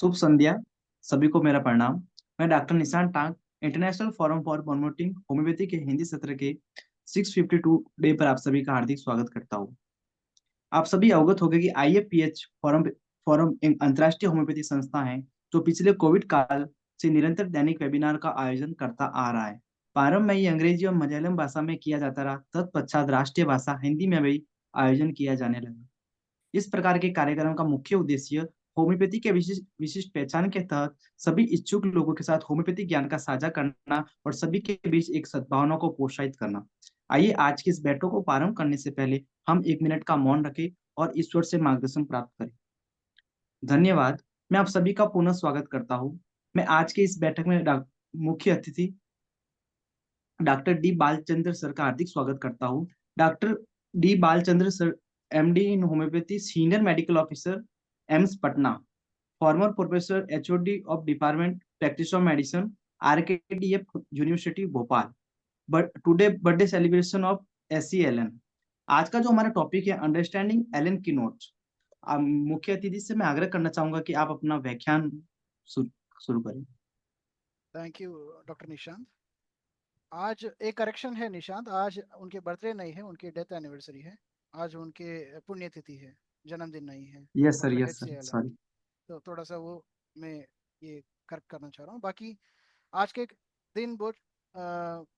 शुभ संध्या। सभी को मेरा प्रणाम। मैं डॉक्टर निशान tank international forum for promoting homeopathy के हिंदी सत्र के 652 डे पर आप सभी का हार्दिक स्वागत करता हूँ। आप सभी अवगत होंगे कि IFPH फोरम फोरम एक अंतर्राष्ट्रीय होम्योपैथी संस्था है जो पिछले कोविड काल से निरंतर दैनिक वेबिनार का आयोजन करता आ रहा है। प्रारंभ में ये अंग्रेजी और मलयालम भाषा में किया जाता रहा, तत्पश्चात राष्ट्रीय भाषा हिंदी में भी आयोजन किया जाने लगा। इस प्रकार के कार्यक्रम का मुख्य उद्देश्य होम्योपैथी के विशिष्ट विशिष्ट पहचान के तहत सभी इच्छुक लोगों के साथ होम्योपैथी ज्ञान का साझा करना और सभी के बीच एक सद्भावना को प्रोत्साहित करना। आइए आज की इस बैठक को प्रारंभ करने से पहले हम 1 मिनट का मौन रखें और ईश्वर से मार्गदर्शन प्राप्त करें। धन्यवाद। मैं आप सभी का पुनः स्वागत करता हूँ। मैं आज के इस बैठक में मुख्य अतिथि डॉक्टर डी बालचंद्र सर का हार्दिक स्वागत करता हूँ। Doctor D Balachandra sir MD in homoeopathy, senior medical officer, AIIMS Patna, former professor HOD of department practice of medicine, RKTF university Bhopal. But today birthday celebration of SC Allen. आज का जो हमारा टॉपिक है understanding Elon की नोट्स। मुख्य अतिथि से मैं आग्रह करना चाहूंगा कि आप अपना व्याख्यान शुरू करें। Thank you doctor Nishant. आज एक करेक्शन है निशांत, आज उनके बर्थडे नहीं है, उनकी डेथ एनिवर्सरी है। आज उनके पुण्यतिथि है, जन्मदिन नहीं है। Yes sir, doctor yes HC sir, Allen. Sorry. तो थोड़ा सा वो मैं ये करेक्ट करना चाह रहा हूँ। बाकी आज के दिन बहुत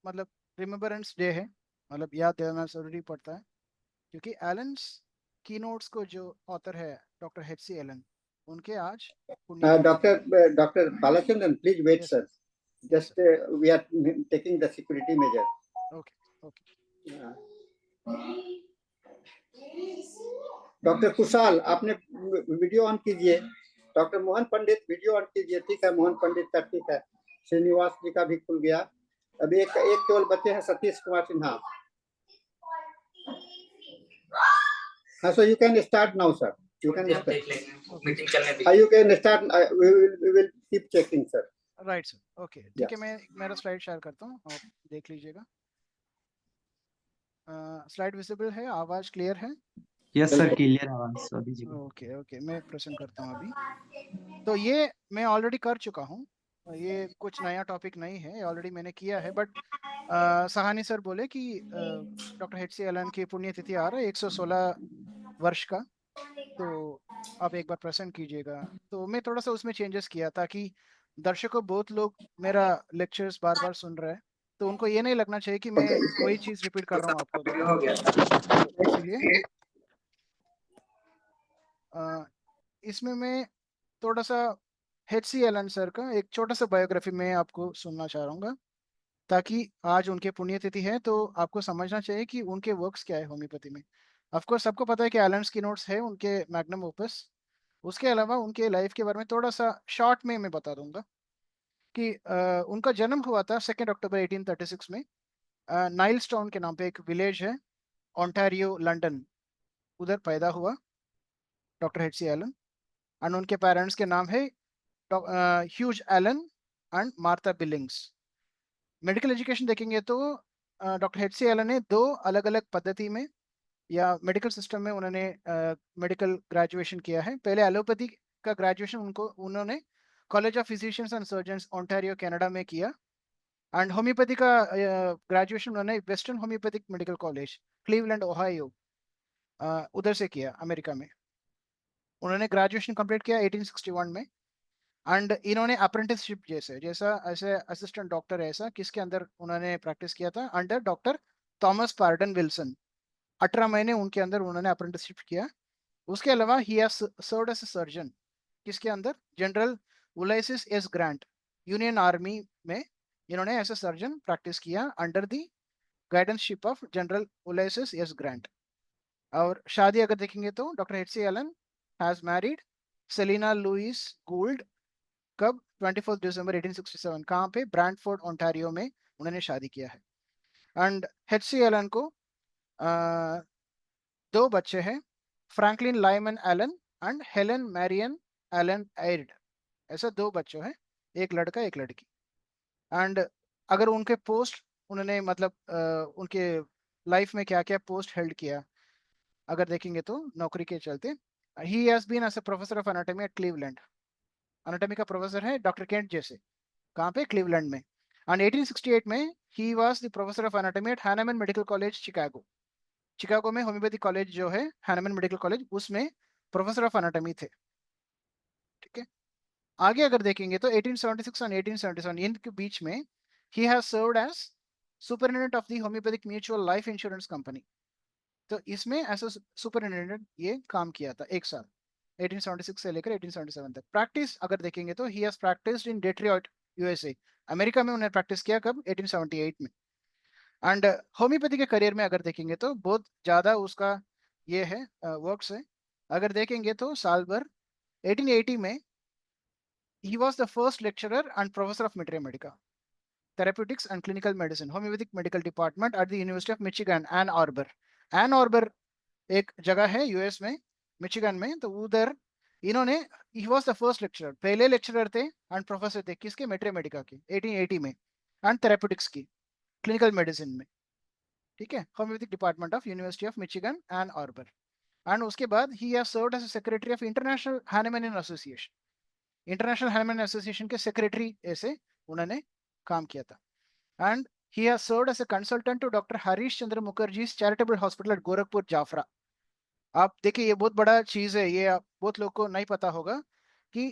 मतलब रिमेम्बरेंस डे है, मतलब याद देना जरूरी पड़ता है, क्योंकि एलन्स की नोट्स को जो ऑथर है डॉक्टर HC एलन, उनके आज पुण्यतिथि है। Dr. Balachandran, please wait, yes sir. Yes Just we are taking the security measure. Okay okay. Doctor Kushal, आपने वीडियो ऑन कीजिए। Doctor Mohan Pandit, video on कीजिए। ठीक है, मोहन पंडित का ठीक है। श्रीनिवास जी का भी खुल गया। अभी एक केवल बच्चे हैं, सतीश कुमार सिन्हा। हाँ, so you can start now, sir. You can start. Meeting चलने दीजिए। You can start. We will keep checking, sir. Right sir, okay ठीक है। मैं मेरा स्लाइड शेयर करता हूँ, आप देख लीजिएगा। स्लाइड विजिबल है, आवाज क्लियर है? यस सर, क्लियर आवाज सभी जी को। ओके ओके, मैं प्रेजेंट करता हूँ अभी। तो ये मैं ऑलरेडी कर चुका हूँ, ये कुछ नया टॉपिक नहीं है, ऑलरेडी मैंने किया है। बट सहानी सर बोले कि डॉक्टर HC एलन की पुण्यतिथि आ रहा है 116 वर्ष का, तो आप एक बार प्रेजेंट कीजिएगा। तो मैं थोड़ा सा उसमें चेंजेस किया ताकि दर्शकों, बहुत लोग मेरा लेक्चर्स बार बार सुन रहे हैं, तो उनको ये नहीं लगना चाहिए कि मैं वही चीज रिपीट कर रहा हूँ आपको बार बार। हो गया। तो इसीलिए इसमें मैं थोड़ा सा HC एलन सर का एक छोटा सा बायोग्राफी में आपको सुनना चाह रहा हूँ, ताकि आज उनके पुण्यतिथि है तो आपको समझना चाहिए कि उनके वर्क्स क्या है होम्योपैथी में। ऑफ कोर्स सबको पता है कि एलन की नोट्स है उनके मैग्नम ओपस। उसके अलावा उनके लाइफ के बारे में थोड़ा सा शॉर्ट में मैं बता दूंगा कि उनका जन्म हुआ था 2 अक्टूबर 1836 में। नाइल्स टाउन के नाम पे एक विलेज है, ओंटारियो, लंदन, उधर पैदा हुआ डॉक्टर HC एलन। एंड उनके पेरेंट्स के नाम है Hughes Allen and Martha Billings. Medical education देखेंगे तो डॉक्टर HC एलन ने 2 अलग अलग पद्धति में या मेडिकल सिस्टम में उन्होंने मेडिकल ग्रेजुएशन किया है। पहले एलोपैथी का ग्रेजुएशन उन्होंने college of physicians and surgeons Ontario Canada में किया। एंड होम्योपैथी का ग्रेजुएशन उन्होंने western homeopathic medical college, Cleveland, Ohio, उधर से किया, अमेरिका में। उन्होंने ग्रेजुएशन कंप्लीट किया 1861 में। एंड इन्होंने अप्रेंटिसशिप जैसा ऐसे असिस्टेंट डॉक्टर ऐसा किसके अंदर उन्होंने प्रैक्टिस किया था, under doctor Thomas Pardon Wilson. 18 महीने उनके अंदर उन्होंने अप्रेंटिसशिप किया। उसके अलावा he has served as a surgeon किसके अंदर, general Ulysses S Grant, union army में इन्होंने एज अ सर्जन प्रैक्टिस किया under the guidanceship of general Ulysses S Grant. और शादी अगर देखेंगे तो doctor HC Allen has married Selina Louise Gould. कब? 24 दिसंबर 1867। कहाँ पे? ब्रांडफोर्ड ओंटारियो में उन्होंने शादी किया है। एंड HC एलन को 2 बच्चे हैं, Franklin Lyman Allen and Helen Marion Allen Aird. ऐसा 2 बच्चे हैं, एक लड़का एक लड़की। एंड अगर उनके पोस्ट उन्होंने मतलब उनके लाइफ में क्या क्या पोस्ट हेल्ड किया अगर देखेंगे तो नौकरी के चलते, he has been as a professor of anatomy at Cleveland. Anatomy का प्रोफेसर है डॉक्टर केंट जैसे, कहाँ पे, क्लीवलैंड में। एंड 1868 में ही was the professor of anatomy at Hahnemann medical college Chicago. Chicago में होम्योपैथी कॉलेज जो है हैनेमन मेडिकल कॉलेज, उसमें प्रोफेसर ऑफ एनाटॉमी थे। ठीक है, आगे अगर देखेंगे तो 1876 और 1877 इनके बीच में he has served as superintendent of the homoeopathic mutual life insurance company. तो इसमें ऐसा सुपरिटेंडेंट ये काम किया था 1 साल, 1876 से लेकर 1877 तक। प्रैक्टिस अगर देखेंगे तो he has practised in Detroit, USA. America में उन्होंने प्रैक्टिस किया कब, 1878 में। एंड होम्योपैथी के करियर में अगर देखेंगे तो बहुत ज्यादा उसका ये है वर्क्स है। अगर देखेंगे तो साल भर 1880 में he was the first lecturer and professor of materia medica, therapeutics and clinical medicine, homeopathic medical department at the University of Michigan, Ann Arbor. Ann Arbor एक जगह है यूएस में, मिशिगन में, तो उधर इन्होंने, he was the first lecturer, पहले lecturer थे एंड प्रोफेसर थे किसके, मेट्रिया मेडिका के 1880 में, एंड थेरेप्यूटिक्स की, क्लिनिकल मेडिसिन में। ठीक है, homoeopathic department of university of Michigan Ann Arbor. And उसके बाद he has served as secretary of international Hahnemann association, international Hahnemann association के सेक्रेटरी ऐसे उन्होंने काम किया था। And he has served as a consultant to Dr. Harish Chandra Mukherjee's charitable hospital at Gorakhpur, Jafra. आप देखिए ये बहुत बड़ा चीज है, ये आप बहुत लोग को नहीं पता होगा कि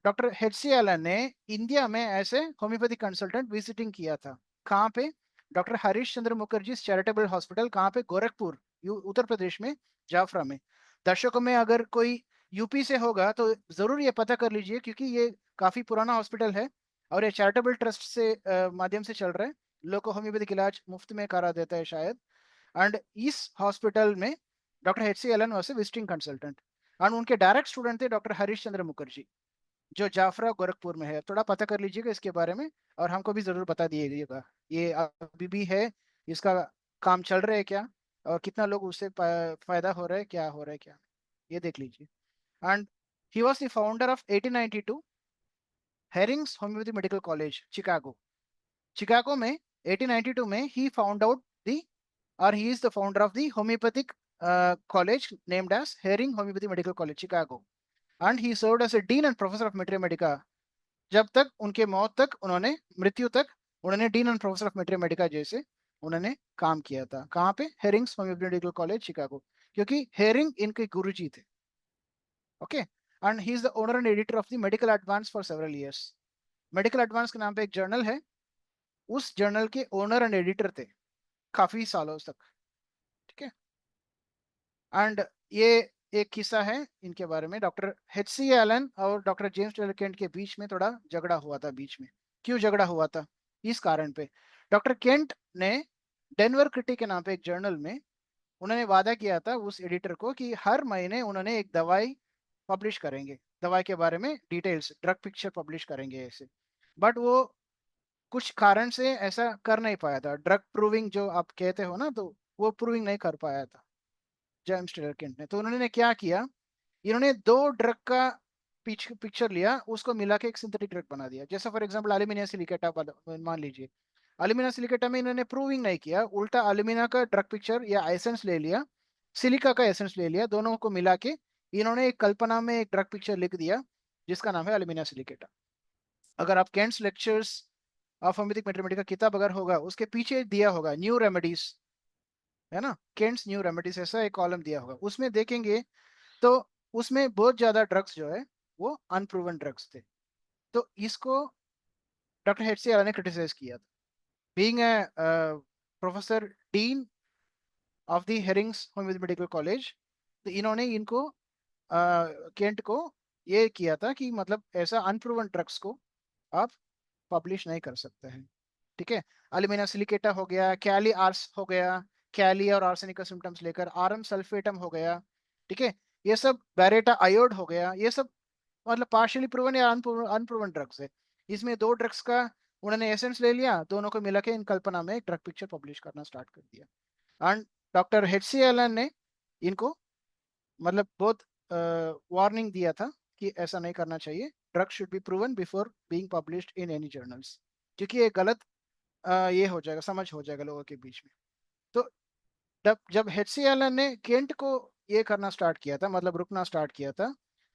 डॉक्टर एच.सी. एलन ने इंडिया में ऐसे होम्योपैथी कंसल्टेंट विजिटिंग किया था। कहाँ पे, doctor Harish Chandra Mukherjee charitable hospital, कहाँ पे, गोरखपुर, उत्तर प्रदेश में, जाफरा में। दर्शकों में अगर कोई यूपी से होगा तो जरूर ये पता कर लीजिए, क्योंकि ये काफी पुराना हॉस्पिटल है और ये चैरिटेबल ट्रस्ट से माध्यम से चल रहा है। लोग को होम्योपैथिक इलाज मुफ्त में करा देता है शायद। एंड इस हॉस्पिटल में doctor H C. Allen was visiting consultant and उनके डायरेक्ट स्टूडेंट थे डॉक्टर हरीश चंद्र मुखर्जी, जो जाफरा गोरखपुर में है। थोड़ा पता कर लीजिएगा इसके बारे में और हमको भी जरूर बता दिएगा ये अभी भी है, इसका काम चल रहा है क्या, और कितना लोग उससे फायदा हो रहा है, क्या हो रहा है क्या, ये देख लीजिए। And he was the founder of 1892 Hering's homoeopathy medical college, Chicago. Chicago में 1892 में ही फाउंड आउट दी, और he is the founder of the homoeopathic college named as Hering homoeopathy medical college, Chicago. And he served as a dean and professor of materia medica, जब तक उनके मौत तक, उन्होंने मृत्यु तक उन्होंने dean and professor of materia medica जैसे उन्होंने काम किया था। कहाँ पे, Hering's homoeopathy medical college, Chicago, क्योंकि हेरिंग इनके गुरुजी थे। Okay, and he is the owner and editor of the medical advance for several years. Medical advance के नाम पे एक जर्नल है, उस जर्नल के ओनर एंड एडिटर थे काफी सालों तक। ठीक है, एंड ये एक किस्सा है इनके बारे में। Doctor H C. एलन और डॉक्टर जेम्स टेलर केंट के बीच में थोड़ा झगड़ा हुआ था बीच में। क्यों झगड़ा हुआ था, इस कारण पे, डॉक्टर केंट ने डेनवर क्रिटिक के नाम पे एक जर्नल में उन्होंने वादा किया था उस एडिटर को कि हर महीने उन्होंने एक दवाई पब्लिश करेंगे, दवाई के बारे में डिटेल्स, ड्रग पिक्चर पब्लिश करेंगे ऐसे। बट वो कुछ कारण से ऐसा कर नहीं पाया था, ड्रग प्रूविंग जो आप कहते हो ना, तो वो प्रूविंग नहीं कर पाया था जेम्स टेलर केंट ने। तो उन्होंने क्या किया, इन्होंने दो ड्रग का पिक्चर लिया, उसको मिला के एक सिंथेटिक ड्रग बना दिया। जैसा फॉर एग्जांपल एल्यूमिना सिलिकेटा मान लीजिए, एल्यूमिना सिलिकेटा में इन्होंने प्रूविंग नहीं किया, उल्टा एल्यूमिना का ड्रग पिक्चर या एसेंस ले लिया, सिलिका का एसेंस ले लिया, दोनों को मिला के इन्होंने एक कल्पना में एक ड्रग पिक्चर लिख दिया जिसका नाम है एल्यूमिना सिलिकेटा। अगर आप Kant's lectures of homeopathic mathematics का किताब अगर होगा, उसके पीछे दिया होगा न्यू रेमेडीज, है ना, केंट्स न्यू रेमेडीज, ऐसा एक कॉलम दिया होगा, उसमें देखेंगे तो उसमें बहुत ज्यादा ड्रग्स जो है वो अनप्रूवन ड्रग्स थे। तो इसको डॉक्टर एच.सी. एलन ने क्रिटिसाइज किया था, being a professor dean of the Hering's homeopathic medical college. तो इन्होंने इनको केंट को ये किया था कि मतलब ऐसा अनप्रूवन ड्रग्स को आप पब्लिश नहीं कर सकते हैं। ठीक है, एल्यूमिना सिलिकेटा हो गया, कैली आर्स हो गया, कैली और आर्सेनिक का सिम्टम्स लेकर आरएम सल्फेटम हो गया। ठीक है, ये सब बैरेटा आयोड हो गया, ये सब मतलब पार्शियली प्रूवन या अनप्रूवन ड्रग्स है। इसमें दो ड्रग्स का उन्होंने एसेंस ले लिया, दोनों को मिला के इन कल्पना में एक ड्रग पिक्चर पब्लिश करना स्टार्ट कर दिया। And doctor H C. एलन ने इनको मतलब बहुत वार्निंग दिया था कि ऐसा नहीं करना चाहिए, drug should be proven before being published in any journals, क्योंकि ये गलत ये हो जाएगा, समझ हो जाएगा लोगों के बीच में। तो जब एच.सी. एलन ने केंट को ये करना स्टार्ट किया था, मतलब रुकना स्टार्ट किया था,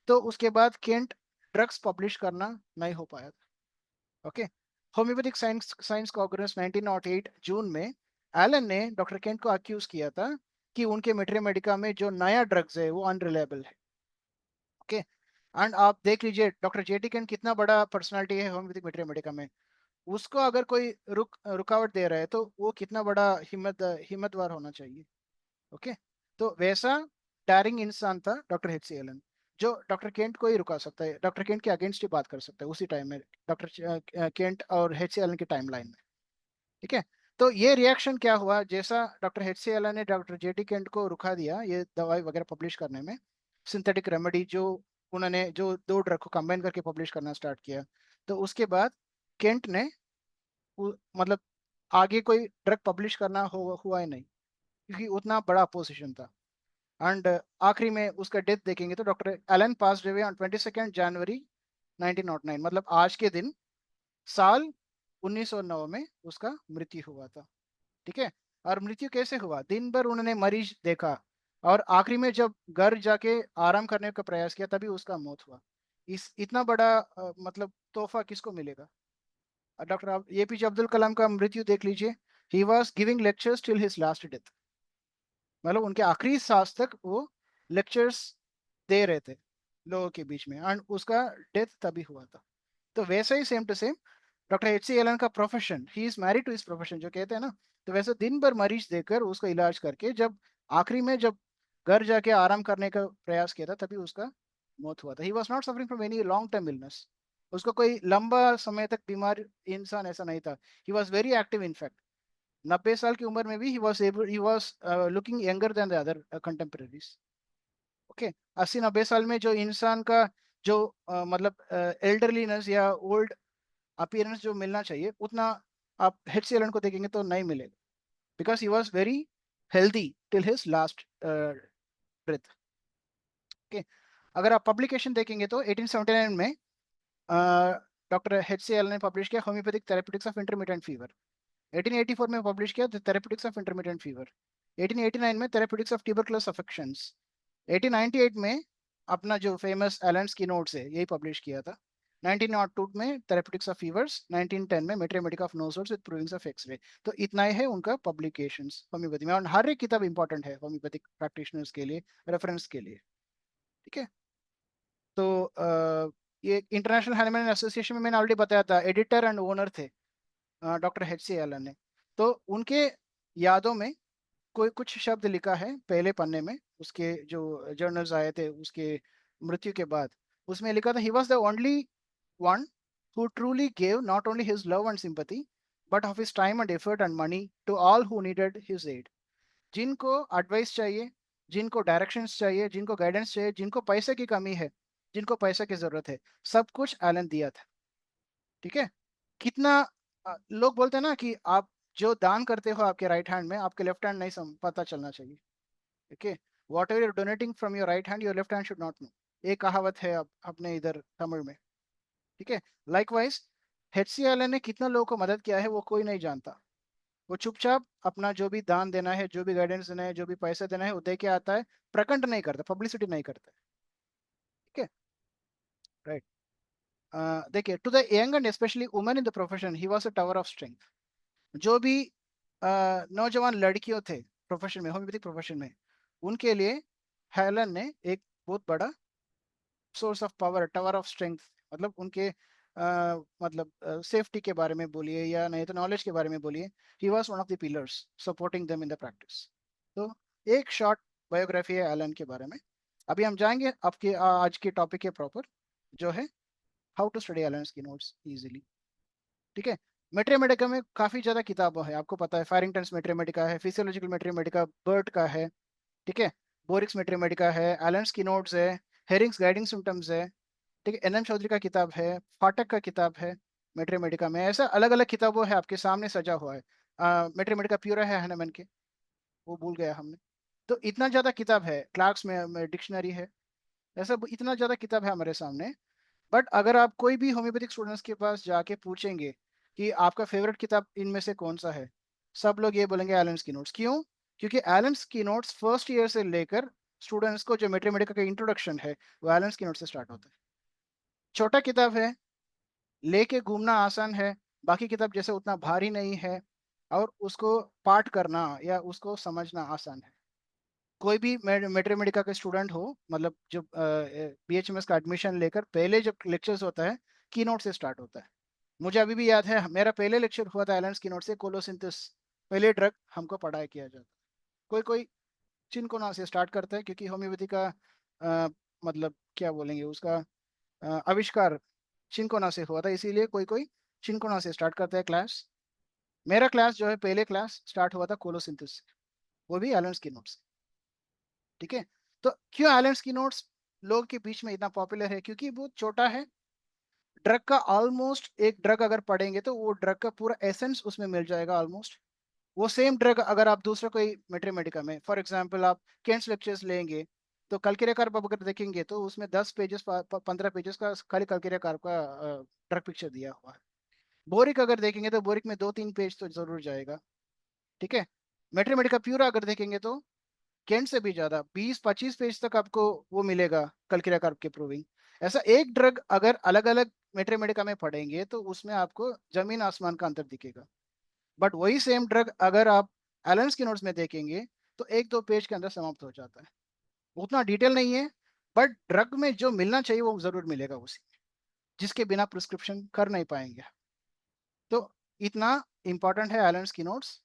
तो उसके बाद केंट ड्रग्स पब्लिश करना नहीं हो पाया था। ओके, होम्योपैथिक साइंस कांग्रेस 1908 जून में एलन ने डॉक्टर केंट को अक्यूज किया था कि उनके मेट्रीमेडिका में जो नया ड्रग्स है वो अनरिलायबल है। ओके, एंड आप देख लीजिए डॉक्टर जेटी केंट कितना बड़ा पर्सनालिटी है होम्योपैथिक मेट्रीमेडिका में। उसको अगर कोई रुकावट दे रहा है तो वो कितना बड़ा हिम्मतवार होना चाहिए। ओके, तो वैसा डायरिंग इंसान था डॉक्टर एच सी एलन, जो डॉक्टर केंट को ही रुका सकता है, डॉक्टर केंट के अगेंस्ट ही बात कर सकता है उसी टाइम में, डॉक्टर केंट और एच सी एलन के टाइमलाइन में। ठीक है, तो ये रिएक्शन क्या हुआ, जैसा डॉक्टर एच सी एलन ने डॉक्टर जेटी केंट को रुका दिया ये दवाई वगैरह पब्लिश करने में, सिंथेटिक रेमेडी जो उन्होंने जो दो ड्रग को कंबाइन करके पब्लिश करना स्टार्ट किया, तो उसके बाद केंट ने मतलब आगे कोई ड्रग पब्लिश करना हुआ ही नहीं, क्योंकि उतना बड़ा अपोजिशन था। एंड आखिरी में उसका डेथ देखेंगे तो doctor Allen passed away on 22 January 1909, मतलब आज के दिन साल 1909 में उसका मृत्यु हुआ था। ठीक है, और मृत्यु कैसे हुआ, दिन भर उन्होंने मरीज देखा और आखिरी में जब घर जाके आराम करने का प्रयास किया तभी उसका मौत हुआ। इस इतना बड़ा मतलब तोहफा किसको मिलेगा। डॉक्टर एपीजे अब्दुल कलाम का मृत्यु देख लीजिए, he was giving lectures till his last death, मतलब उनके आखिरी सांस तक वो लेक्चर्स दे रहे थे लोगों के बीच में, एंड उसका डेथ तभी हुआ था। तो वैसे ही same to same doctor H C Allen का profession, he is married to his profession जो कहते हैं ना, तो वैसे दिन भर मरीज देकर उसका इलाज करके जब आखिरी में जब घर जाके आराम करने का प्रयास किया था तभी उसका मौत हुआ था। He was not suffering from any long term illness, उसको कोई लंबा समय तक बीमार इंसान ऐसा नहीं था। He was very active, in fact 90 साल की उम्र में भी he was looking younger than the other कंटेम्परेरीज। Okay, 80-90 साल में जो इंसान का जो मतलब एल्डरलीनेस या ओल्ड अपीयरेंस जो मिलना चाहिए उतना आप एच सी एलन को देखेंगे तो नहीं मिलेगा, because he was very healthy till his last breath. Okay, अगर आप पब्लिकेशन देखेंगे तो 1879 में डॉक्टर एच सी एलन ने पब्लिश किया homoeopathic therapeutics of intermittent fever. 1884 में पब्लिश किया the therapeutics of intermittent fever. 1889 में थेरेप्यूटिक्स ऑफ ट्यूबरकुलस अफेक्शंस। 1898 में अपना जो फेमस एलन्स की नोट्स है यही पब्लिश किया था। 1902 में थेरेप्यूटिक्स ऑफ फीवर्स, 1910 में materia medica of nosodes with provings of x ray. तो इतना ही है उनका पब्लिकेशंस होम्योपैथी में, और हर एक किताब इंपॉर्टेंट है होम्योपैथिक प्रैक्टिशनर्स के लिए, रेफरेंस के लिए। ठीक है, तो ये इंटरनेशनल हैनिमन एसोसिएशन में मैंने ऑलरेडी बताया था, एडिटर एंड ओनर थे डॉक्टर एच सी एलन ने। तो उनके यादों में कोई कुछ शब्द लिखा है पहले पन्ने में, उसके जो जर्नल्स आए थे उसके मृत्यु के बाद, उसमें लिखा था, he was the only one who truly gave not only his love and sympathy but of his time and effort and money to all who needed his aid. जिनको एडवाइस चाहिए, जिनको डायरेक्शंस चाहिए, जिनको गाइडेंस चाहिए, जिनको पैसे की कमी है, जिनको पैसे की जरूरत है, सब कुछ एलन दिया था। ठीक है, कितना लोग बोलते हैं ना कि आप जो दान करते हो आपके राइट हैंड में, आपके लेफ्ट हैंड नहीं पता चलना चाहिए। Okay, whatever you're donating from your right hand your left hand should not know, एक कहावत है अपने इधर तमिल में। ठीक है, लाइकवाइज एच सी एल ने कितना लोगों को मदद किया है वो कोई नहीं जानता। वो चुपचाप अपना जो भी दान देना है, जो भी गाइडेंस देना है, जो भी पैसे देना है वो दे के आता है, प्रकट नहीं करता, पब्लिसिटी नहीं करता। ठीक है, राइट। देखिए, to the young and specially women in the profession he was a tower of strength. जो भी नौजवान लड़कियों थे प्रोफेशन में, होम्योपैथिक प्रोफेशन में, उनके लिए हेलन ने एक बहुत बड़ा source of power, tower of strength, मतलब उनके मतलब सेफ्टी के बारे में बोलिए या नहीं तो नॉलेज के बारे में बोलिए, he was one of the pillars supporting them in the practice. तो एक शॉर्ट बायोग्राफी है एलन के बारे में। अभी हम जाएंगे आपके आज के टॉपिक के प्रॉपर, जो है हाउ टू स्टडी एलन्स की नोट्स इजीली। ठीक है, मेट्रीमेडिका में काफी ज्यादा किताबें है, आपको पता है, फायरिंगटन्स मेट्रीमेडिका है, फिजियोलॉजिकल मेट्रीमेडिका बर्ट का है। ठीक है, बोरिक्स मेट्रीमेडिका है, एलन्स की नोट्स है, हेरिंग्स गाइडिंग सिम्टम्स है। ठीक है, एनएम चौधरी का किताब है, फाटक का किताब है मेट्रीमेडिका में, ऐसा अलग अलग किताबों है आपके सामने सजा हुआ है। मेट्रीमेडिका प्यूरा है हनुमान के, वो भूल गया हमने। तो इतना ज्यादा किताब है, क्लार्क्स में डिक्शनरी है, ऐसा इतना ज्यादा किताब है हमारे सामने। बट अगर आप कोई भी होम्योपैथिक स्टूडेंट्स के पास जाके पूछेंगे कि आपका फेवरेट किताब इनमें से कौन सा है, सब लोग ये बोलेंगे एलन्स की नोट्स। क्यों? क्योंकि एलन्स की नोट्स फर्स्ट ईयर से लेकर स्टूडेंट्स को जो मेट्रीमेडिका का इंट्रोडक्शन है वो एलन्स की नोट्स से स्टार्ट होता है। छोटा किताब है, लेके घूमना आसान है, बाकी किताब जैसे उतना भारी नहीं है, और उसको पाठ करना या उसको समझना आसान है। कोई भी मैथमेटिका का स्टूडेंट हो, मतलब जो बीएचएमएस का एडमिशन लेकर पहले जब लेक्चर्स होता है की नोट से स्टार्ट होता है। मुझे अभी भी याद है, मेरा पहले लेक्चर हुआ था एलेंस की नोट से, कोलोसिंथेसिस, पहले ड्रग हमको पढ़ाया किया जाता है। कोई कोई चिनकोना से स्टार्ट करता है, क्योंकि होम्योपैथी का मतलब क्या बोलेंगे, उसका आविष्कार चिनकोना से हुआ था, इसीलिए कोई कोई चिनकोना से स्टार्ट करता है क्लास। मेरा क्लास जो है, पहले क्लास स्टार्ट हुआ था कोलोसिंथेसिस से, वो भी एलेंस की नोट से। ठीक है, तो क्यों एलेंस की नोट्स लोग के बीच में इतना पॉपुलर है? क्योंकि बहुत छोटा है। ड्रग का ऑलमोस्ट, एक ड्रग अगर पढ़ेंगे तो वो ड्रग का पूरा एसेंस उसमें मिल जाएगा ऑलमोस्ट। वो सेम ड्रग अगर आप दूसरा कोई मैथमेटिका में, फॉर एग्जांपल आप केंट्स लेक्चर्स लेंगे, तो कल्किरिया कार्प अगर देखेंगे तो उसमें 10 पेजेस 15 पेजेस का खाली कल्किरिया कार्प का ड्रग पिक्चर दिया हुआ है। बोरिक अगर देखेंगे तो बोरिक में 2-3 पेज तो जरूर जाएगा। ठीक है, मैथमेटिका प्यूरा अगर देखेंगे तो केंट से भी ज्यादा 20-25 पेज तक आपको वो मिलेगा कल्किरिया कार्प के प्रूविंग। ऐसा एक ड्रग अगर अलग अलग मैथमेटिका में पढ़ेंगे तो उसमें आपको जमीन आसमान का अंतर दिखेगा। बट वही सेम ड्रग अगर आप एलेंस की नोट्स में देखेंगे तो 1-2 पेज के अंदर समाप्त हो जाता है। उतना डिटेल नहीं है, बट ड्रग में जो मिलना चाहिए वो जरूर मिलेगा उसी में, जिसके बिना प्रिस्क्रिप्शन कर नहीं पाएंगे। तो इतना इंपॉर्टेंट है एलेंस की नोट्स,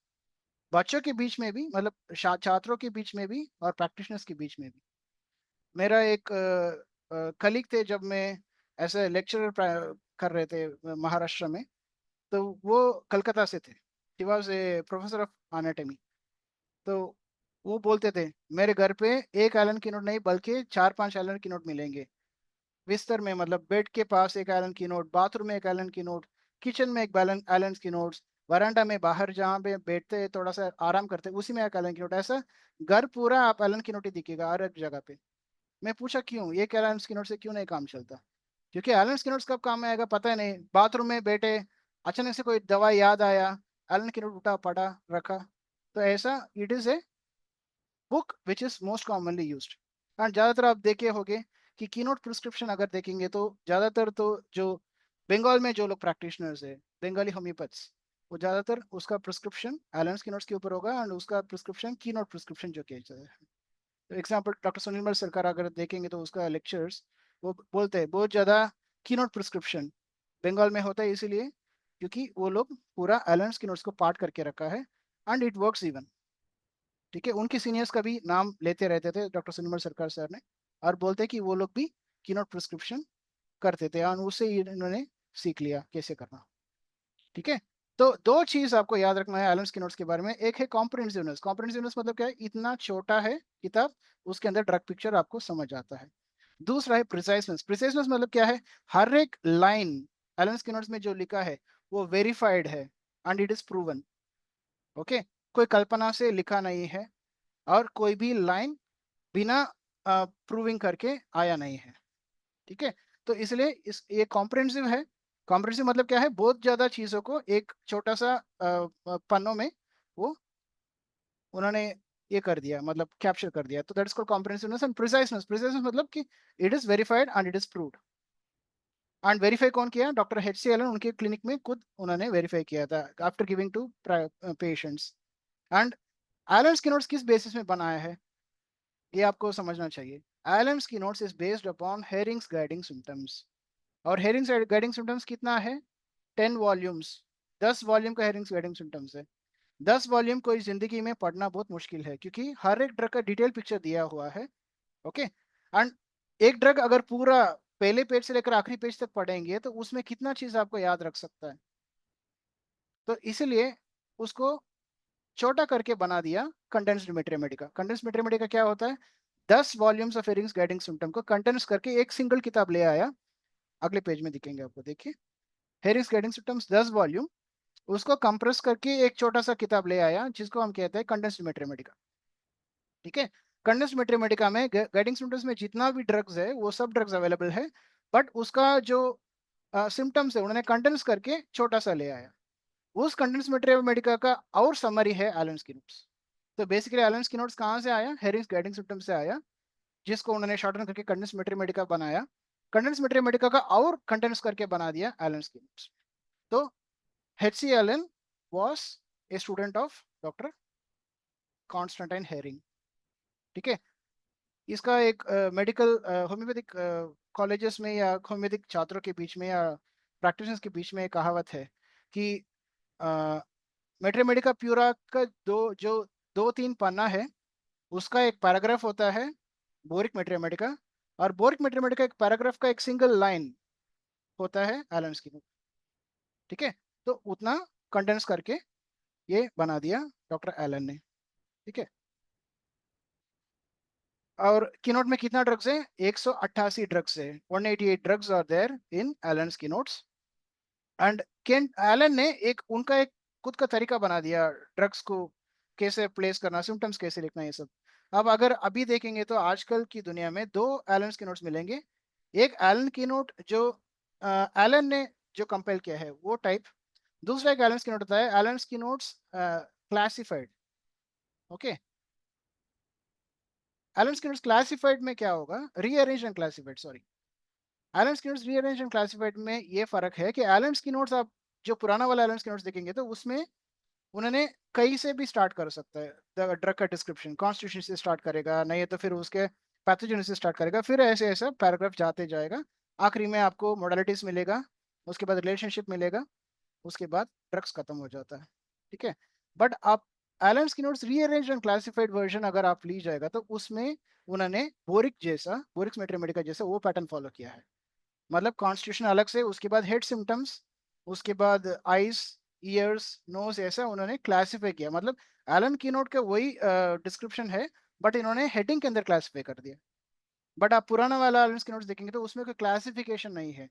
बच्चों के बीच में भी, मतलब छात्रों के बीच में भी और प्रैक्टिशनर्स के बीच में भी। मेरा एक कलीग थे, जब मैं ऐसे लेक्चरर कर रहे थे महाराष्ट्र में, तो वो कलकत्ता से थे। He was a professor of anatomy. तो वो बोलते थे मेरे घर पे एक एलन की नोट नहीं बल्कि 4-5 एलन की नोट मिलेंगे बिस्तर में, मतलब बेड के पास एक एलन की नोट, बाथरूम में एक एलन की नोट, किचन में एक एलन की नोट्स, वरांडा में बाहर जहाँ पे बैठते थोड़ा सा आराम करते उसी में एक एलन की नोट। ऐसा घर पूरा आप एलन की नोट ही दिखेगा हर एक जगह पे। मैं पूछा क्यों, ये एलन की नोट से क्यों नहीं काम चलता? क्योंकि एलन की नोट्स कब काम में आएगा पता ही नहीं। बाथरूम में बैठे अचानक से कोई दवा याद आया, एलन की नोट उठा पढ़ा रखा। तो ऐसा it is a book which is most commonly used. And ज्यादातर आप देखे होंगे कि कीनोट प्रिस्क्रिप्शन अगर देखेंगे तो ज्यादातर तो जो बंगाल में जो लोग प्रैक्टिशनर्स है, बंगाली होम्योपैथ्स, वो ज्यादातर उसका प्रिस्क्रिप्शन एलेंस की नोट्स के ऊपर होगा एंड उसका प्रिस्क्रिप्शन कीनोट प्रिस्क्रिप्शन जो किया जाता है। तो एग्जाम्पल डॉक्टर सुनील सरकार अगर देखेंगे तो उसका लेक्चर्स वो बोलते हैं बहुत ज्यादा कीनोट प्रिस्क्रिप्शन बंगाल में होता है, इसीलिए क्योंकि वो लोग पूरा एलेंस की नोट्स को पार्ट करके रखा है एंड इट वर्क्स इवन। ठीक है, उनके सीनियर्स का भी नाम लेते रहते थे डॉक्टर सुनील सरकार सर ने, और बोलते कि वो लोग भी कीनोट प्रिस्क्रिप्शन करते थे और उससे इन्होंने सीख लिया कैसे करना। ठीक है, तो दो चीज आपको याद रखना है एलेंस की नोट्स के बारे में। एक है कॉम्प्रिहेंसिवनेस। कॉम्प्रिहेंसिवनेस मतलब क्या है, इतना छोटा है किताब, उसके अंदर ड्रग पिक्चर आपको समझ आता है। दूसरा है प्रिसाइजनेस। प्रिसाइजनेस मतलब क्या है, हर एक लाइन एलेंस की नोट्स में जो लिखा है वो वेरीफाइड है and it is proven. Okay, कोई कल्पना से लिखा नहीं है और कोई भी लाइन बिना प्रूविंग करके आया नहीं है। ठीक है, तो इसलिए इस ये कॉम्प्रिहेंसिव है। कॉम्प्रिहेंसिव मतलब क्या है, बहुत ज्यादा चीजों को एक छोटा सा पन्नों में वो उन्होंने ये कर दिया, मतलब कैप्चर कर दिया। तो that is called comprehensiveness. And preciseness, preciseness मतलब कि it is verified and it is proved. And verify कौन किया? डॉक्टर एच सी एलन उनके क्लिनिक में खुद उन्होंने वेरीफाई किया था after giving to patients. And Allen की नोट्स किस बेसिस में बनाया है ये आपको समझना चाहिए। एलम्स की notes is based upon Hering's guiding symptoms. और हेरिंग्स गाइडिंग सिम्टम्स कितना है? 10 वॉल्यूम्स, 10 वॉल्यूम का हेरिंग्स गाइडिंग सिम्टम्स है। 10 वॉल्यूम को इस जिंदगी में पढ़ना बहुत मुश्किल है, क्योंकि हर एक ड्रग का डिटेल पिक्चर दिया हुआ है। ओके, एंड एक ड्रग अगर पूरा पहले पेज से लेकर आखिरी पेज तक पढ़ेंगे तो उसमें कितना चीज आपको याद रख सकता है। तो इसलिए उसको छोटा करके बना दिया कंडेंस्ड मैथमेटिका। कंडेंस्ड मैथमेटिका क्या होता है, 10 volumes of Hering's guiding symptom को कंडेंस करके एक सिंगल किताब ले आया। अगले पेज में दिखेंगे आपको, देखिए हेरिंग्स गाइडिंग सिम्टम्स 10 वॉल्यूम, उसको कंप्रेस करके एक छोटा सा किताब ले आया जिसको हम कहते हैं कंडेंस्ड मैथमेटिका। ठीक है, कंडेंस्ड मैथमेटिका में गाइडिंग सिम्टम्स में जितना भी ड्रग्स है वो सब ड्रग्स अवेलेबल है, बट उसका जो सिम्टम्स है उन्होंने कंडेंस करके छोटा सा ले आया। उस कंडेंस मैथमेटिका का और समरी है एलेंस की नोट्स। तो बेसिकली एलेंस की नोट्स कहाँ से आया? हेरिंग्स गाइडिंग सिम्टम से आया, जिसको उन्होंने शॉर्टन करके कंडेंस मैथमेटिका बनाया कंडेंस मेटेरिया का और कंडेंस करके बना दिया एलन्स की नोट्स। तो H.C. Allen was a student of doctor Constantine herring. ठीक है, इसका एक मेडिकल होम्योपैथिक कॉलेजेस में या होम्योपैथिक छात्रों के बीच में या प्रैक्टिशनर्स के बीच में एक कहावत है कि मेट्रीमेडिका प्यूरा का दो तीन पन्ना है, उसका एक पैराग्राफ होता है बोरिक मेट्रीमेडिका, और बोरिक मेट्रीमेडिका एक पैराग्राफ का एक सिंगल लाइन होता है एलन्स की। ठीक है, तो उतना कंडेंस करके ये बना दिया डॉक्टर एलन ने। ठीक है, और कीनोट में कितना ड्रग्स है? 188 ड्रग्स है। 188 drugs are there in Allen's की नोट्स। एंड केन एलन ने उनका एक खुद का तरीका बना दिया ड्रग्स को कैसे प्लेस करना, सिम्टम्स कैसे लिखना, ये सब। अब अगर अभी देखेंगे तो आजकल की दुनिया में दो एलन की नोट्स मिलेंगे। एक एलन की नोट जो एलन ने जो कंपाइल किया है वो टाइप, दूसरा एक एलन की नोट होता है एलन की नोट्स क्लासिफाइड। ओके, एलन की नोट्स क्लासिफाइड में क्या होगा? Rearrange and classified, sorry, Allen की नोट्स रीअरेंज एंड क्लासिफाइड में ये फर्क है कि एलन की नोट्स आप जो पुराना वाला एलन की नोट्स देखेंगे तो उसमें उन्होंने कहीं से भी स्टार्ट कर सकता है। ड्रग का डिस्क्रिप्शन कॉन्स्टिट्यूशन से स्टार्ट करेगा, नहीं तो फिर उसके पैथोजन से स्टार्ट करेगा, फिर ऐसे ऐसा पैराग्राफ जाते जाएगा, आखिरी में आपको मोडालिटीज मिलेगा, उसके बाद रिलेशनशिप मिलेगा, उसके बाद ड्रग्स खत्म हो जाता है। ठीक है, बट आप एलन की notes rearrange and classified version अगर आप ली जाएगा तो उसमें उन्होंने बोरिक मेट्रीमेडिका जैसा वो पैटर्न फॉलो किया है। मतलब कॉन्स्टिट्यूशन अलग से, उसके बाद हेड सिम्टम्स, उसके बाद आईज, ईयर्स, नोज, ऐसा उन्होंने क्लासिफाई किया। मतलब एलन की नोट का वही डिस्क्रिप्शन है, बट इन्होंने हेडिंग के अंदर क्लासिफाई कर दिया। बट आप पुराना वाला एलन की नोट्स देखेंगे तो उसमें कोई क्लासिफिकेशन नहीं है।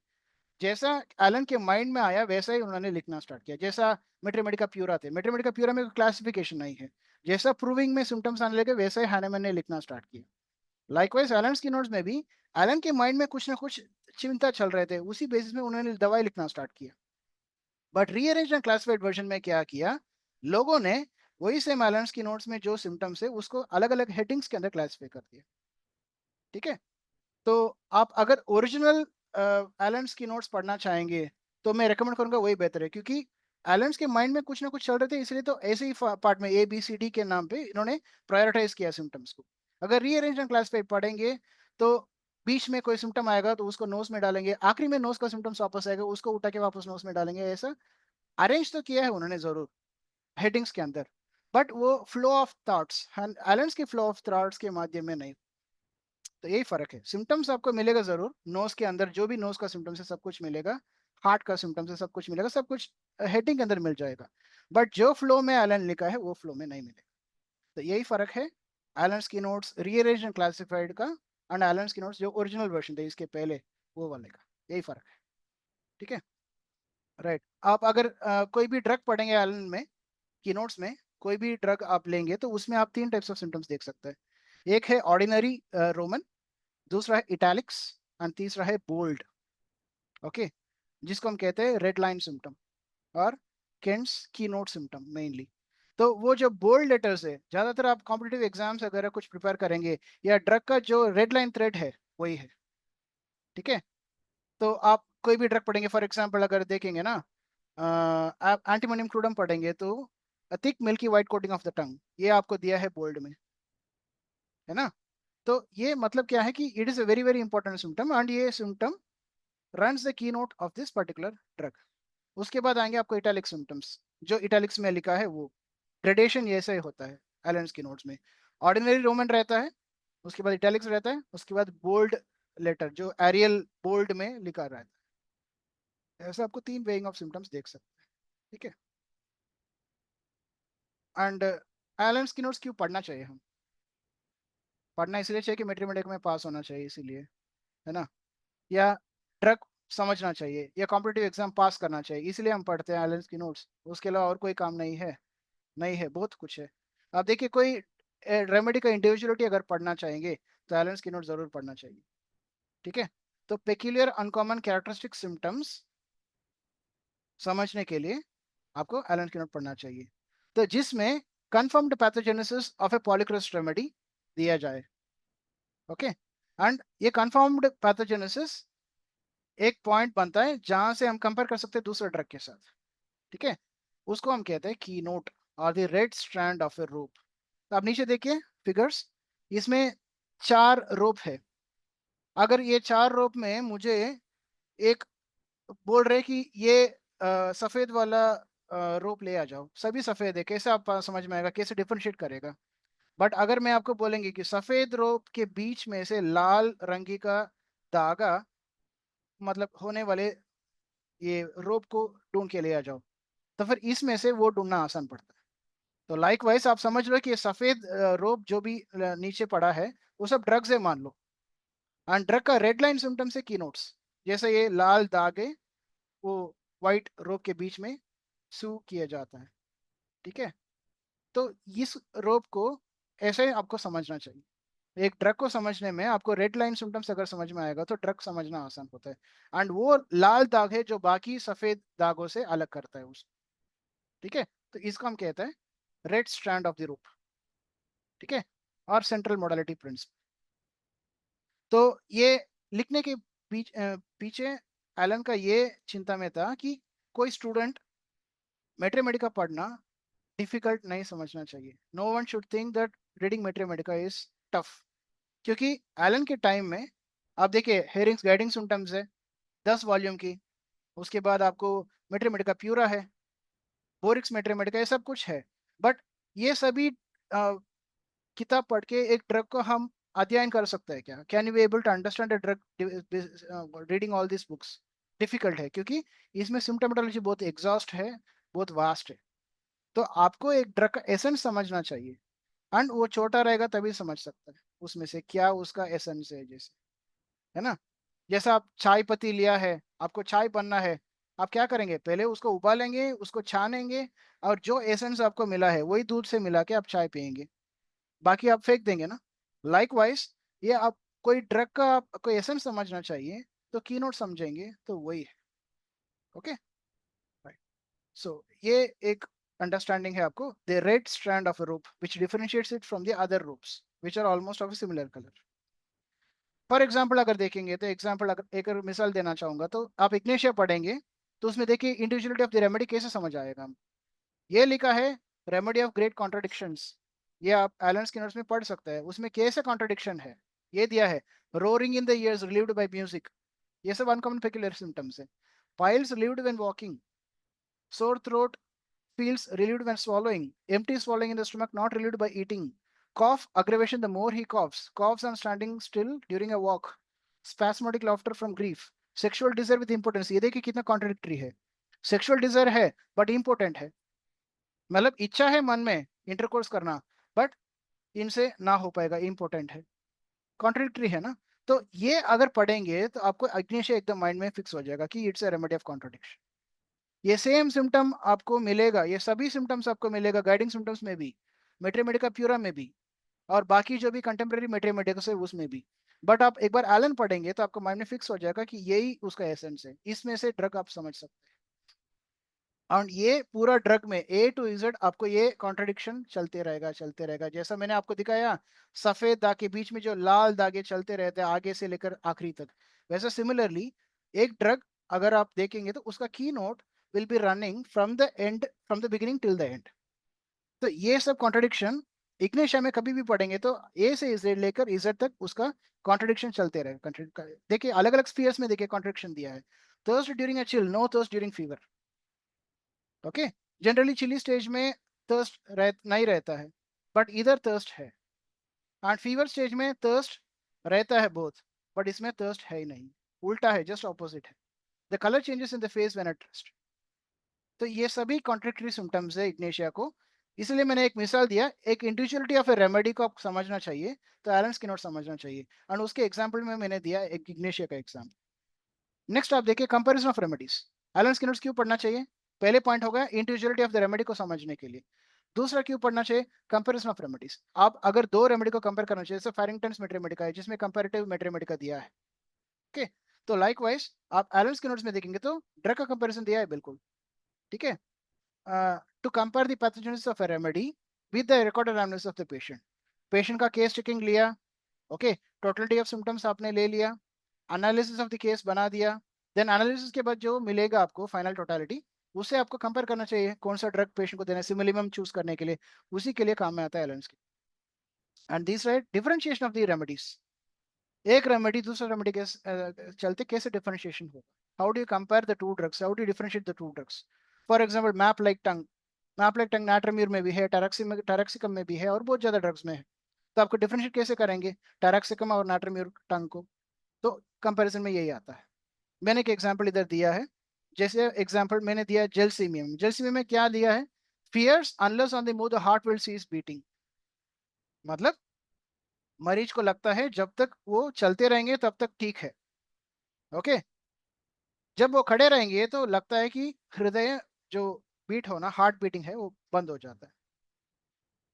जैसा एलन के माइंड में आया वैसा ही उन्होंने लिखना स्टार्ट किया। जैसा मेट्रीमेडिका प्यूरा थे, मेट्रीमेडिका प्यूरा में कोई क्लासिफिकेशन नहीं है, जैसा प्रूविंग में सिम्टम्स आने लगे वैसा ही हैनेमन ने लिखना स्टार्ट किया। लाइकवाइज एलन की नोट्स में भी एलन के माइंड में कुछ ना कुछ चिंता चल रहे थे, उसी बेसिस में उन्होंने दवाई लिखना स्टार्ट किया। But rearrange and classified version में क्या किया लोगों ने? वही सेम एलन की नोट्स में जो सिम्टम्स है उसको अलग अलग हेडिंग्स के अंदर क्लासिफाई कर दिया। ठीक है, तो आप अगर ओरिजिनल एलन की नोट्स पढ़ना चाहेंगे तो मैं रेकमेंड करूंगा वही बेहतर है, क्योंकि एलन के माइंड में कुछ ना कुछ चल रहे थे, इसलिए तो ऐसे ही पार्ट में ABCD के नाम पे इन्होंने प्रायोरिटाइज किया सिम्टम्स को। अगर रीअरेंज एंड क्लासिफाई पढ़ेंगे तो बीच में कोई सिम्टम आएगा तो उसको नोस में डालेंगे, आखिरी में नोस का सिम्टम्स वापस आएगा उसको उठा के वापस नोस में डालेंगे। ऐसा अरेंज तो किया है उन्होंने जरूर हेडिंग्स के अंदर, बट वो फ्लो ऑफ थॉट्स एलन के फ्लो ऑफ थॉट्स के माध्यम में नहीं। तो यही फर्क है। सिम्टम्स आपको मिलेगा जरूर, नोज के अंदर जो भी नोज का सिम्टम्स है सब कुछ मिलेगा, हार्ट का सिम्टम्स है सब कुछ मिलेगा, सब कुछ हेडिंग के अंदर मिल जाएगा, बट जो फ्लो में एलन लिखा है वो फ्लो में नहीं मिलेगा। तो यही फर्क है एलन की नोट्स रीअरेंज एंड क्लासिफाइड का एंड एलन की नोट्स जो ओरिजिनल वर्जन थे इसके पहले वो वाले का, यही फर्क है। ठीक है, राइट। आप अगर कोई भी ड्रग पढ़ेंगे एलन में की नोट्स में, कोई भी ड्रग आप लेंगे तो उसमें आप 3 टाइप्स ऑफ सिम्टम्स देख सकते हैं। एक है ऑर्डिनरी रोमन, दूसरा है इटैलिक्स, एंड तीसरा है बोल्ड। ओके, जिसको हम कहते हैं रेड लाइन सिम्टम और केंट्स की नोट सिम्टम मेनली। तो वो जो बोल्ड लेटर्स है, ज्यादातर आप कॉम्पिटिटिव एग्जाम्स अगर कुछ प्रिपेयर करेंगे या ड्रग का जो रेड लाइन थ्रेड है वही है। ठीक है, तो आप कोई भी ड्रग पढ़ेंगे, फॉर एग्जाम्पल अगर देखेंगे ना, आप एंटीमोनियम क्रूडम पढ़ेंगे तो thick milky white coating of the tongue, ये आपको दिया है बोल्ड में, है ना। तो ये मतलब क्या है कि it is a very very important symptom and ये symptom runs the key note of this particular drug. उसके बाद आएंगे आपको इटैलिक सिम्टम्स, जो इटैलिक्स में लिखा है वो ग्रेडेशन ऐसा ही होता है एलन की नोट्स में। ऑर्डिनरी रोमन रहता है, उसके बाद इटैलिक्स रहता है, उसके बाद बोल्ड लेटर जो एरियल बोल्ड में लिखा रहता है। ऐसा आपको 3 वेइंग ऑफ सिम्टम्स देख सकते हैं। ठीक है, एंड एलन की नोट्स क्यों पढ़ना चाहिए? हम पढ़ना इसलिए चाहिए कि मेट्रीमेटिक में पास होना चाहिए इसीलिए, है ना, या ड्रग समझना चाहिए या कॉम्पिटिटिव एग्जाम पास करना चाहिए इसलिए हम पढ़ते हैं एलन की नोट्स, उसके अलावा और कोई काम नहीं है? नहीं है, बहुत कुछ है। आप देखिए कोई रेमेडी का इंडिविजुअलिटी अगर पढ़ना चाहेंगे तो एलन की नोट जरूर पढ़ना चाहिए। ठीक है, तो पेक्यूलियर अनकॉमन कैरेक्टरिस्टिक सिम्टम्स समझने के लिए आपको एलन की नोट पढ़ना चाहिए, तो जिसमें confirmed pathogenesis of a polycrest remedy दिया जाए। ओके, एंड ये कंफर्म्ड पैथोजेनेसिस एक पॉइंट बनता है जहां से हम कंपेयर कर सकते हैं दूसरे ड्रग के साथ, ठीक है, उसको हम कहते हैं की नोट और द रेड स्ट्रैंड ऑफ ए रोप। तो आप नीचे देखिए फिगर्स, इसमें 4 रोप है। अगर ये 4 रोप में मुझे एक बोल रहे कि ये सफेद वाला रोप ले आ जाओ, सभी सफेद है, कैसे आप समझ में आएगा, कैसे डिफरेंशिएट करेगा। बट अगर मैं आपको बोलेंगे कि सफेद रोप के बीच में से लाल रंगी का धागा मतलब होने वाले ये रोप को ढूंढ के ले आ जाओ, तो फिर इसमें से वो ढूंढना आसान पड़ता है। तो लाइक वाइज आप समझ लो कि ये सफेद रोप जो भी नीचे पड़ा है वो सब ड्रग्स है मान लो। एंड ड्रग का रेड लाइन सिम्टम्स है की नोट्स, जैसे ये लाल दाग है वो व्हाइट रोप के बीच में सू किया जाता है, ठीक है। तो इस रोप को ऐसे आपको समझना चाहिए। एक ड्रग को समझने में आपको रेड लाइन सिम्टम्स अगर समझ में आएगा तो ड्रग समझना आसान होता है। एंड वो लाल दाग है जो बाकी सफेद दागों से अलग करता है उस, ठीक है। तो इसको हम कहते हैं red strand of the rope, ठीक है, और सेंट्रल मोडालिटी प्रिंसिपल। तो ये लिखने के पीछे एलन का ये चिंता में था कि कोई स्टूडेंट मैथमेटिका पढ़ना डिफिकल्ट नहीं समझना चाहिए। No one should think that reading Mathematica is tough, क्योंकि एलन के टाइम में आप देखिए हेरिंग्स गाइडिंग सिम्टम्स है 10 वॉल्यूम की, उसके बाद आपको मैथमेटिका प्यूरा है, बोरिक्स मैथमेटिका, ये सब कुछ है। बट ये सभी किताब पढ़ के एक ड्रग को हम अध्ययन कर सकते हैं क्या? Can you be able to understand a drug reading all this books? Difficult है, क्योंकि इसमें सिम्टोमेटोलॉजी बहुत एग्जॉस्ट है, बहुत वास्ट है। तो आपको एक ड्रग का एसेंस समझना चाहिए, एंड वो छोटा रहेगा तभी समझ सकता है उसमें से क्या उसका एसेंस है, जैसे, है ना। जैसा आप चाय पत्ती लिया है, आपको चाय बनना है, आप क्या करेंगे, पहले उसको उबालेंगे, उसको छानेंगे, और जो एसेंस आपको मिला है वही दूध से मिला के आप चाय पियेंगे, बाकी आप फेंक देंगे ना। लाइकवाइज ये आप कोई ड्रग का आपको एसेंस समझना चाहिए तो कीनोट समझेंगे तो वही है। Okay, right. सो ये एक अंडरस्टैंडिंग है आपको, the red strand of a rope which differentiates it from the other ropes which are almost of a similar colour. For example अगर देखेंगे तो एग्जाम्पल अगर एक मिसाल देना चाहूंगा, तो आप इग्नेशिया पढ़ेंगे तो उसमें देखिए इंडिविजुअलिटी ऑफ द रेमेडी कैसे समझ आएगा। ये लिखा है रेमेडी ऑफ ग्रेट कॉन्ट्रडिक्शंस, ये आप एलन स्किनर्स में पढ़ सकते हैं। उसमें कैसे कॉन्ट्रडिक्शन है ये दिया है, roaring in the years relieved by music, ये सब अनकॉमन पेक्यूलियर सिम्टम्स है। Piles relieved when walking, sore throat feels relieved when swallowing, empty swallowing in the stomach not relieved by eating, cough aggravation the more he coughs on standing still during a walk, spasmodic laughter from grief, sexual desire with impotence। ये देखिए कितना contradictory है, sexual desire है but important है, मतलब इच्छा है मन में इंटरकोर्स करना, बट इनसे ना हो पाएगा, इम्पोर्टेंट है, कॉन्ट्रडिक्टरी है ना। तो ये अगर पढ़ेंगे तो आपको अग्निशय एकदम माइंड में फिक्स हो जाएगा कि it's a remedy of contradiction. ये सेम सिम्टम आपको मिलेगा, ये सभी सिम्टम्स आपको मिलेगा गाइडिंग सिम्टम्स में भी, मैथमेटिका प्यूरा में भी, और बाकी जो भी कंटेम्प्रेरी मैथमेटिक्स है उसमें भी। बट आप एक बार एलन पढ़ेंगे तो आपको माइंड में फिक्स हो जाएगा कि यही उसका एसेंस है, इसमें से ड्रग आप समझ सकते हैं। और ये पूरा ड्रग में ए टू इजेड आपको ये कॉन्ट्रडिक्शन चलते रहेगा चलते रहेगा, जैसा मैंने आपको दिखाया सफेद दाग के बीच में जो लाल दागे चलते रहते हैं आगे से लेकर आखिरी तक, वैसे सिमिलरली एक ड्रग अगर आप देखेंगे तो उसका की note will be running from the end, from the beginning till the end. तो ये सब कॉन्ट्रडिक्शन इग्निशिया में कभी भी पढ़ेंगे तो ए से इजेड लेकर इजेड तक उसका कॉन्ट्रडिक्शन चलते रहे। देखिए अलग अलग स्फीयर्स में देखिए कॉन्ट्रडिक्शन दिया है, thirst during a chill, no thirst during fever. Okay, generally chilly stage में थर्स्ट नहीं रहता है, बट इधर थर्स्ट है, एंड फीवर स्टेज में थर्स्ट रहता है बहुत, बट इसमें थर्स्ट है ही नहीं, उल्टा है, जस्ट ऑपोजिट है। The colour changes in the face when at rest. तो ये सभी कॉन्ट्रडिक्टरी सिम्टम्स है इग्नेशिया को, इसलिए मैंने एक मिसाल दिया, एक इंडिविजुअलिटी ऑफ ए रेमेडी को आपको समझना चाहिए तो एलन स्किनर समझना चाहिए, एंड उसके एग्जाम्पल में मैंने दिया एक इग्नेशिया का एग्जाम्पल। नेक्स्ट आप देखिए comparison of remedies, Allen Skinner क्यों पढ़ना चाहिए? पहले पॉइंट होगा इंडिविजुअलिटी ऑफ द रेमेडी को समझने के लिए, दूसरा क्यों पढ़ना चाहिए, कंपैरिजन ऑफ रेमेडीज। आप अगर दो रेमेडी को कंपेयर करना चाहिए, जैसे फैरिंगटन्स मैथमेटिका है जिसमें कंपैरेटिव मैथमेटिका दिया है, ओके, तो लाइकवाइज आप एलन स्किनर में देखेंगे तो ड्रग का कंपैरिजन दिया है बिल्कुल, ठीक है। To compare the pathogenesis of a remedy with the recorded anamnesis of the patient, patient का केस टेकिंग लिया, ओके, टोटलिटी ऑफ सिम्टम्स आपने ले लिया, एनालिसिस ऑफ द केस बना दिया, देन एनालिसिस के बाद जो मिलेगा आपको फाइनल टोटलिटी, उससे आपको कंपेयर करना चाहिए कौन सा ड्रग पेशेंट को देना है सिमिलिमम चूज करने के लिए, उसी के लिए काम में आता है एलेंस की। And this right differentiation of the remedies, एक रेमेडी दूसरा रेमेडी के चलते कैसे डिफरेंशिएशन होगा, how do you compare the two drugs, how do you differentiate the two drugs. For example map like tongue, map like tongue natrum mur में भी है, टैरक्सिकम में भी है और बहुत ज्यादा ड्रग्स में है। तो आपको डिफरेंशिएट कैसे करेंगे टैरक्सिकम और नाट्राम्यूर टंग को, तो कंपैरिजन में यही आता है। मैंने एक एग्जांपल इधर दिया है, जैसे एग्जांपल मैंने दिया जेलसीमियम, जेलसीमियम में क्या दिया है, fears unless on the move the heart will cease beating, मतलब मरीज को लगता है जब तक वो चलते रहेंगे तब तक ठीक है, ओके, जब वो खड़े रहेंगे तो लगता है कि हृदय जो बीट होना हार्ट बीटिंग है वो बंद हो जाता है,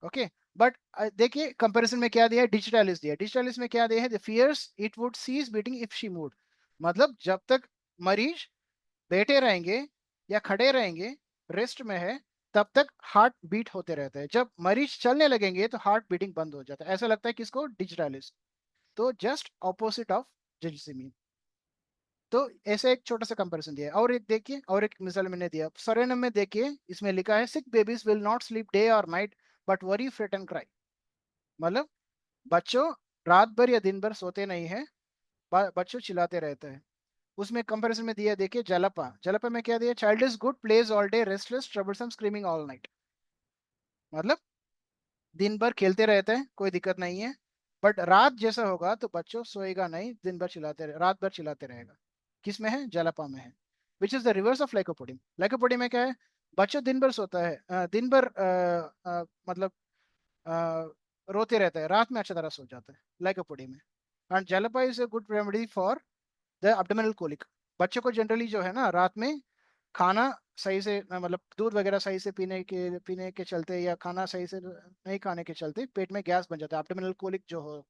ओके। बट देखिए कंपैरिजन में क्या दिया है, डिजिटालिस दिया है, डिजिटालिस में क्या दिया है, the fears it would cease beating if she moved, मतलब जब तक मरीज बैठे रहेंगे या खड़े रहेंगे रेस्ट में है तब तक हार्ट बीट होते रहते हैं, जब मरीज चलने लगेंगे तो हार्ट बीटिंग बंद हो जाता है, ऐसा लगता है किसको, डिजिटालिस। तो जस्ट ऑपोजिट ऑफ जेलसिमिन। तो ऐसे एक छोटा सा कंपैरिजन दिया है। और एक देखिए, और एक मिसाल मैंने दिया सरेनम में, देखिए इसमें लिखा है sick babies will not sleep day और night but worry fret and cry, मतलब बच्चों रात भर या दिन भर सोते नहीं है, बच्चों चिल्लाते रहते हैं। उसमें कंपैरिजन में दिया देखिए जलपा, जलपा में क्या दिया, child is good plays all day restless troublesome screaming all night, मतलब दिन भर खेलते रहते हैं कोई दिक्कत नहीं है, बट रात जैसा होगा तो बच्चों सोएगा नहीं, दिन भर रात भर चिल्लाते रहेगा। किस में है, जलपा में है, which is the reverse of lycopodium. Lycopodium में क्या है, बच्चों दिन भर सोता है, दिन भर मतलब रोते रहता है, रात में अच्छा तरह सो जाता है लाइकोपोडियम में। And Jalpa is a good remedy for the abdominal colic, बच्चों को जनरली जो है ना रात में खाना सही से मतलब दूध वगैरह सही से पीने के चलते या खाना सही से नहीं खाने के चलते पेट में गैस बन जाता है, एब्डोमिनल कोलिक जो हो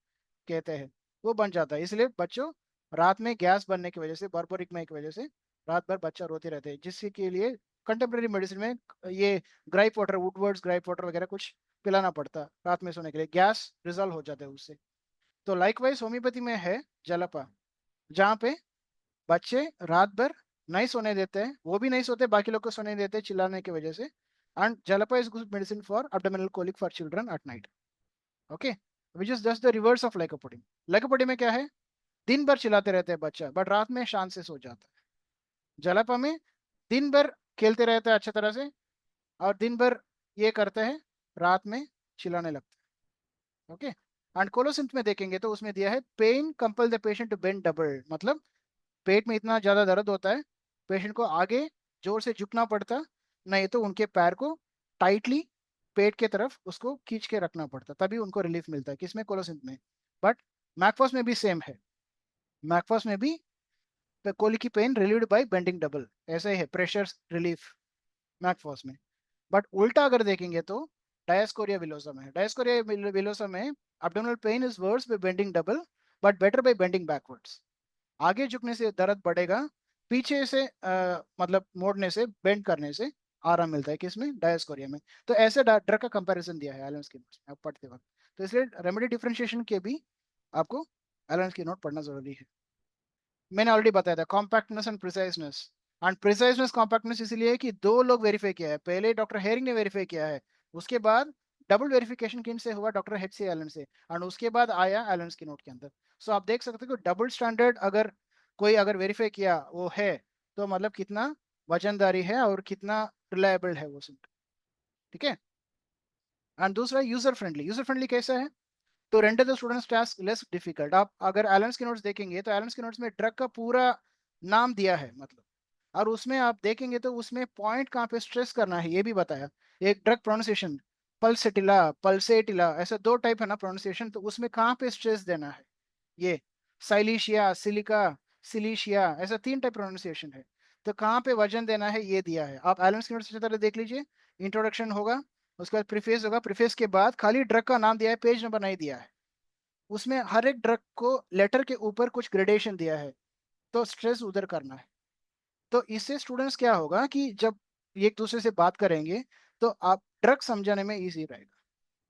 कहते हैं वो बन जाता है, इसलिए बच्चों रात में गैस बनने की वजह से बर्बोरिक में की वजह से रात भर बच्चा रोते रहते हैं, जिसके के लिए कंटेम्प्रेरी मेडिसिन में ये ग्राइप वाटर, वुडवर्ड्स ग्राइप वाटर वगैरह कुछ पिलाना पड़ता है रात में सोने के लिए, गैस रिजॉल्व हो जाता है उससे। तो लाइकवाइज होम्योपैथी में है जलपा, जहाँ पे बच्चे रात भर नहीं सोने देते हैं, वो भी नहीं सोते, बाकी लोग को सोने देते हैं चिल्लाने की वजह से। And Jalpa is good medicine for abdominal colic for children at night, okay, which is just the reverse of lycopodium. Lycopodium में क्या है, दिन भर चिल्लाते रहते हैं बच्चा बट रात में शांत से सो जाता है। जलपा में दिन भर खेलते रहते हैं अच्छी तरह से और दिन भर ये करते हैं, रात में चिल्लाने लगते हैं, ओके। एंड कोलोसिंथ में देखेंगे तो उसमें दिया है pain compel the patient to bend double, मतलब पेट में इतना ज्यादा दर्द होता है पेशेंट को आगे जोर से झुकना पड़ता, नहीं तो उनके पैर को टाइटली पेट के तरफ उसको खींच के रखना पड़ता, तभी उनको रिलीफ मिलता है, किसमें, कोलोसिंथ में। बट मैकफॉस में भी सेम है, मैकफॉस में भी कोली की pain relieved by bending double, ऐसे ही है प्रेशर रिलीफ मैकफॉस में। बट उल्टा अगर देखेंगे तो डायस्कोरिया विलोसा में है, डायस्कोरिया विलोसा में abdominal pain is worse by bending double but better by bending backwards, आगे झुकने से दर्द बढ़ेगा, पीछे से मतलब मोड़ने से बेंड करने से आराम मिलता है, किसमें, डायस्कोरिया में। तो ऐसे ड्रग का कंपैरिजन दिया है एलेंस की नोट्स में आप पढ़ते वक्त, तो इसलिए रेमेडी डिफरेंशिएशन के भी आपको एलेंस की नोट पढ़ना जरूरी है। मैंने ऑलरेडी बताया था कॉम्पैक्टनेस एंड प्रिसाइजनेस, एंड प्रिसाइजनेस कॉम्पैक्टनेस इसलिए कि दो लोग वेरीफाई किया है, पहले डॉक्टर हेरिंग ने वेरीफाई किया है, उसके बाद डबल वेरिफिकेशन किन से हुआ, डॉक्टर एच सी एलन से, एंड उसके बाद आया एलेंस की नोट के अंदर। सो आप देख सकते हो कि डबल स्टैंडर्ड अगर कोई अगर वेरीफाई किया वो है तो मतलब कितना वजनदारी है और कितना रिलायबल है वो सिम्टम, ठीक है। एंड दूसरा यूजर फ्रेंडली, यूजर फ्रेंडली कैसा है, तो render the students task less difficult. आप अगर एलेंस के नोट्स देखेंगे तो एलेंस के नोट्स में ड्रग का पूरा नाम दिया है मतलब, और उसमें आप देखेंगे तो उसमें पॉइंट कहाँ पे स्ट्रेस करना है ये भी बताया, एक ड्रग प्रोनाउंसिएशन पल्सेटिला पल्सेटिला ऐसे दो टाइप है ना प्रोनाउंसिएशन, तो उसमें कहाँ पे स्ट्रेस देना है, ये साइलिशिया सिलिका सिलिशिया ऐसा तीन टाइप प्रोनाउंसिएशन है, तो कहाँ पे वजन देना है ये दिया है। आप एलन स्किनर से तरह देख लीजिए, इंट्रोडक्शन होगा, उसके बाद प्रीफेस होगा, प्रीफेस के बाद खाली ड्रग का नाम दिया है, पेज नंबर नहीं दिया है, उसमें हर एक ड्रग को लेटर के ऊपर कुछ ग्रेडेशन दिया है, तो स्ट्रेस उधर करना है। तो इससे स्टूडेंट्स क्या होगा कि जब एक दूसरे से बात करेंगे तो आप ड्रग समझाने में इजी रहेगा,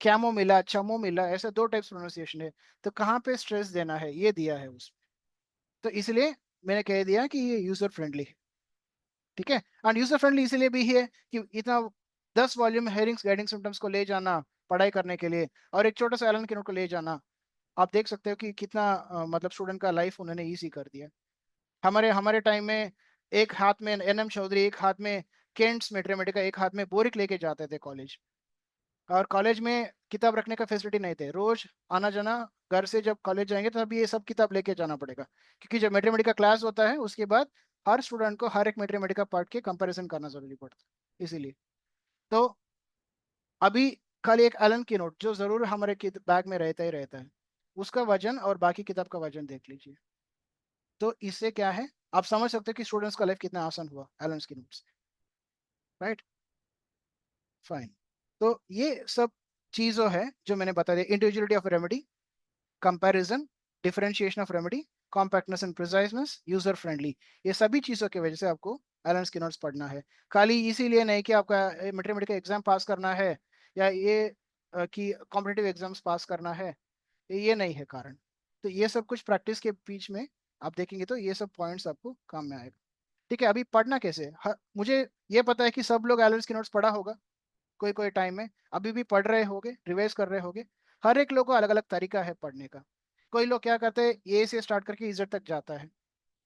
कैमो मिला चमो मिला ऐसे दो टाइप्स प्रोनाउंसिएशन है, तो कहाँ पे स्ट्रेस देना है ये दिया है उसमें। तो इसलिए मैंने कह दिया कि ये यूजर फ्रेंडली है, ठीक है। एंड यूजर फ्रेंडली इसीलिए भी है कि इतना 10 वॉल्यूम हेयरिंग्स गाइडिंग सिम्टम्स को ले जाना पढ़ाई करने के लिए और एक छोटा सा एलन के नोट को ले जाना, आप देख सकते हो कि कितना मतलब स्टूडेंट का लाइफ उन्होंने ईजी कर दिया। हमारे हमारे टाइम में एक हाथ में एनएम चौधरी, एक हाथ में केंट्स मैथमेटिका, एक हाथ में बोरिक लेके जाते थे कॉलेज, और कॉलेज में किताब रखने का फैसिलिटी नहीं थे। रोज आना जाना, घर से जब कॉलेज जाएंगे तब ये सब किताब लेके जाना पड़ेगा, क्योंकि जब मैथमेटिका क्लास होता है उसके बाद हर स्टूडेंट को हर एक मैथमेटिका पार्ट के कंपैरिजन करना जरूरी पड़ता है। इसीलिए तो अभी खाली एक एलन की नोट जो जरूर हमारे बैग में रहता ही रहता है, उसका वजन और बाकी किताब का वजन देख लीजिए। तो इससे क्या है, आप समझ सकते हो कि स्टूडेंट्स का लाइफ कितना आसान हुआ एलन की नोट से, राइट। फाइन। तो ये सब चीजों है जो मैंने बता दिया, individuality of remedy, comparison, differentiation of remedy, compactness and preciseness, user friendly, ये सभी चीजों की वजह से आपको एलन की नोट्स पढ़ना है। खाली इसीलिए नहीं कि आपका मैथमेटिक्स एग्जाम पास करना है या ये कि कॉम्पिटिटिव एग्जाम्स पास करना है, ये नहीं है कारण। तो ये सब कुछ प्रैक्टिस के बीच में आप देखेंगे तो ये सब पॉइंट्स आपको काम में आएगा। ठीक है, अभी पढ़ना कैसे, मुझे ये पता है कि सब लोग एलन की नोट्स पढ़ा होगा कोई कोई टाइम में, अभी भी पढ़ रहे होगे, रिवाइज कर रहे होगे। हर एक लोग को अलग अलग तरीका है पढ़ने का। कोई लोग क्या करते हैं, ए से स्टार्ट करके इजेड तक जाता है,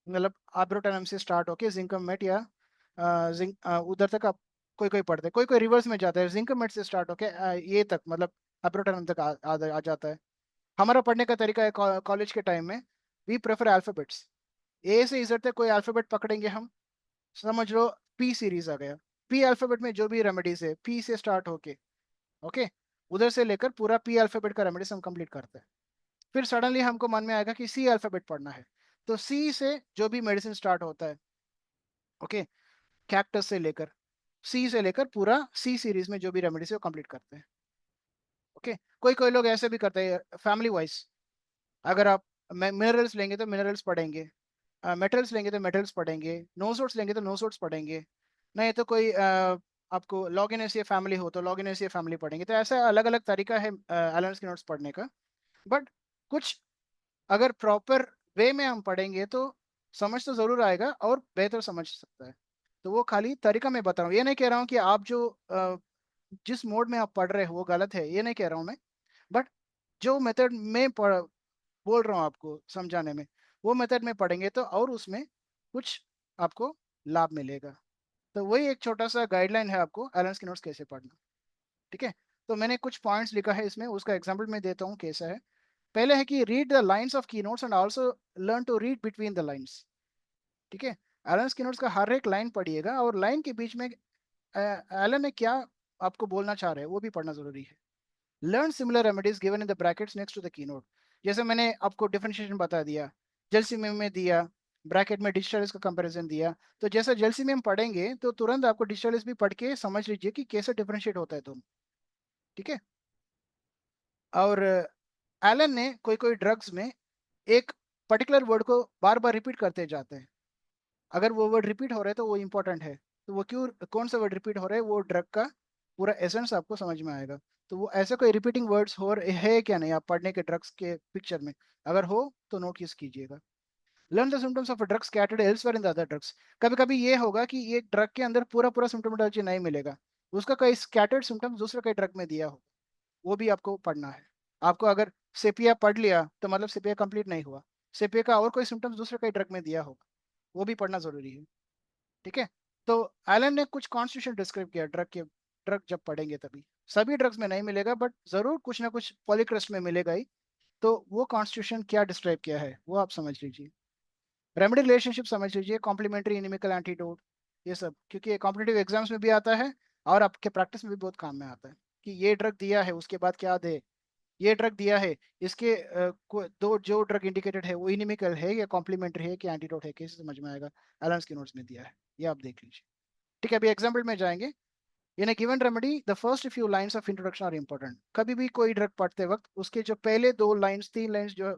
मतलब आर्बिट्रोटर्म से स्टार्ट होके जिंकमेट या उधर तक आप कोई कोई पढ़ते हैं। कोई कोई रिवर्स में जाता है, जिंकमेट से स्टार्ट होके ये तक, मतलब आर्बिट्रोटर्म तक आ जाता है। हमारा पढ़ने का तरीका है कॉलेज के टाइम में, वी प्रेफर अल्फाबेट्स। ए से इजेड तक कोई अल्फाबेट पकड़ेंगे हम, समझ लो पी सीरीज आ गया, पी अल्फाबेट में जो भी रेमेडीज है पी से स्टार्ट होके, ओके, उधर से लेकर पूरा पी अल्फाबेट का रेमेडीज हम कंप्लीट करते हैं। फिर सडनली हमको मन में आएगा कि सी अल्फाबेट पढ़ना है, तो सी से जो भी मेडिसिन स्टार्ट होता है, ओके, कैक्टस से लेकर, सी से लेकर पूरा सी सीरीज में जो भी रेमेडीज है वो कंप्लीट करते हैं। ओके, कोई कोई लोग ऐसे भी करते हैं फैमिली वाइज, अगर आप मिनरल्स लेंगे तो मिनरल्स पढ़ेंगे, मेटल्स लेंगे तो मेटल्स पढ़ेंगे, नो सोर्ट्स लेंगे तो नो सोर्ट्स पढ़ेंगे, नहीं तो कोई आपको लॉग इन एसी फैमिली हो तो लॉग इन एसी फैमिली पढ़ेंगे। तो ऐसा अलग अलग तरीका है एलन के नोट्स पढ़ने का। बट कुछ अगर प्रॉपर वे में हम पढ़ेंगे तो समझ तो जरूर आएगा और बेहतर समझ सकता है। तो वो खाली तरीका मैं बता रहा हूँ, ये नहीं कह रहा हूँ कि आप जो जिस मोड में आप पढ़ रहे हो वो गलत है, ये नहीं कह रहा हूँ मैं। बट जो मेथड में बोल रहा हूँ आपको समझाने में, वो मेथड में पढ़ेंगे तो और उसमें कुछ आपको लाभ मिलेगा। तो वही एक छोटा सा गाइडलाइन है आपको एलन की नोट्स कैसे पढ़ना। ठीक है, तो मैंने कुछ पॉइंट्स लिखा है इसमें, उसका एग्जांपल मैं देता हूँ कैसा है। पहले है कि read the lines of key notes and also learn to read between the lines. ठीक है, एलन की नोट्स का हर एक लाइन पढ़िएगा और लाइन के बीच में एलन ने क्या आपको बोलना चाह रहे हैं वो भी पढ़ना जरूरी है। Learn similar remedies given in the brackets next to the keynote. जैसे मैंने आपको डिफरेंशिएशन बता दिया, जेलसीमियम में दिया, ब्रैकेट में डिजिटलिस का कंपैरिजन दिया। तो जैसे जेलसीमियम पढ़ेंगे तो तुरंत आपको डिजिटलिस भी पढ़ के समझ लीजिए कि कैसे डिफरेंशिएट होता है दोनों। ठीक है, और एलन ने कोई कोई ड्रग्स में एक पर्टिकुलर वर्ड को बार बार रिपीट करते जाते हैं। अगर वो वर्ड रिपीट हो रहा है तो वो इंपॉर्टेंट है, तो वो क्यों, कौन सा वर्ड रिपीट हो रहा है, वो ड्रग का पूरा एसेंस आपको समझ में आएगा। तो वो ऐसे कोई रिपीटिंग वर्ड्स हो रहे है क्या नहीं आप पढ़ने के ड्रग्स के पिक्चर में, अगर हो तो नोटिस कीजिएगा। Learn the symptoms of drugs scattered elsewhere in the other drugs. कभी कभी ये होगा कि ये ड्रग के अंदर पूरा पूरा सिम्टोमेटोलॉजी नहीं मिलेगा, उसका कई स्कैटर्ड सिम्टम्स दूसरे कई ड्रग में दिया हो, वो भी आपको पढ़ना है। आपको अगर सेपिया पढ़ लिया तो मतलब सेपिया कंप्लीट नहीं हुआ, सेपिया का और कोई सिम्टम्स दूसरे कई ड्रग में दिया होगा, वो भी पढ़ना जरूरी है। ठीक है, तो एलन ने कुछ कॉन्स्टिट्यूशन डिस्क्राइब किया ड्रग के, ड्रग जब पढ़ेंगे तभी, सभी ड्रग्स में नहीं मिलेगा बट जरूर कुछ ना कुछ पॉलीक्रिस्ट में मिलेगा ही। तो वो कॉन्स्टिट्यूशन क्या डिस्क्राइब किया है वो आप समझ लीजिए, रेमेडी रिलेशनशिप समझ लीजिए, कॉम्प्लीमेंट्री इनिमिकल एंटीडोट, ये सब क्योंकि कॉम्पिटिटिव एग्जाम्स में भी आता है और आपके प्रैक्टिस में भी बहुत काम में आता है कि ये ड्रग दिया है उसके बाद क्या दे, ये ड्रग दिया है इसके दो जो ड्रग इंडिकेटेड है वो इनिमिकल है या कॉम्प्लीमेंट्री है कि एंटीडोट है, कैसे समझ में आएगा, एलन की नोट्स में दिया है, ये आप देख लीजिए। ठीक है, अभी एग्जाम्पल में जाएंगे। In a given remedy the first few lines of introduction are important. कभी भी कोई ड्रग पढ़ते वक्त उसके जो पहले दो लाइंस तीन लाइंस जो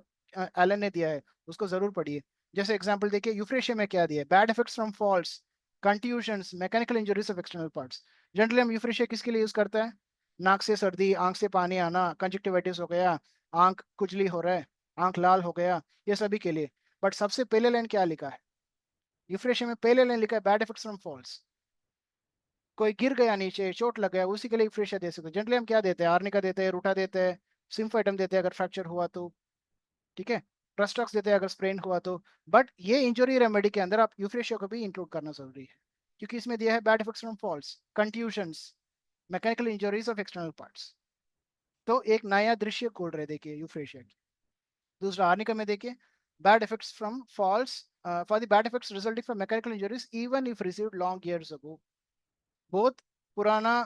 एलन ने दिया है उसको जरूर पढ़िए। जैसे एग्जांपल देखिए, यूफ्रेशिया में क्या दिया है, bad effects from falls, contusions, mechanical injuries of external parts. Generally हम यूफ्रेशिया किसके लिए यूज करते हैं, नाक से सर्दी, आंख से पानी आना, कंजक्टिवाइटिस हो गया, आंख खुजली हो रहा है, आंख लाल हो गया, ये सभी के लिए। बट सबसे पहले लाइन क्या लिखा है, यूफ्रेशिया में पहले लाइन लिखा है बैड इफेक्ट्स फ्रॉम फॉल्स। कोई गिर गया नीचे, चोट लग गया, उसी के लिए यूफ्रेशिया दे सकते हैं। जनरली हम क्या देते हैं, आर्निका देते हैं, रूटा देते हैं, सिम्फाइटम देते हैं अगर फ्रैक्चर हुआ तो, ठीक है, ट्रस्टॉक्स देते हैं अगर स्प्रेन हुआ तो। बट ये इंजरी रेमेडी के अंदर आप यूफ्रेशिया को भी इंक्लूड करना जरूरी है, क्योंकि इसमें दिया है bad effects from falls, contusions, mechanical injuries of external parts. तो एक नया दृश्य खोल रहे देखिए यूफ्रेशिया की। दूसरा आर्निका में देखिए, bad effects from falls for the bad effects resulting from mechanical injuries even if received long years ago. बहुत पुराना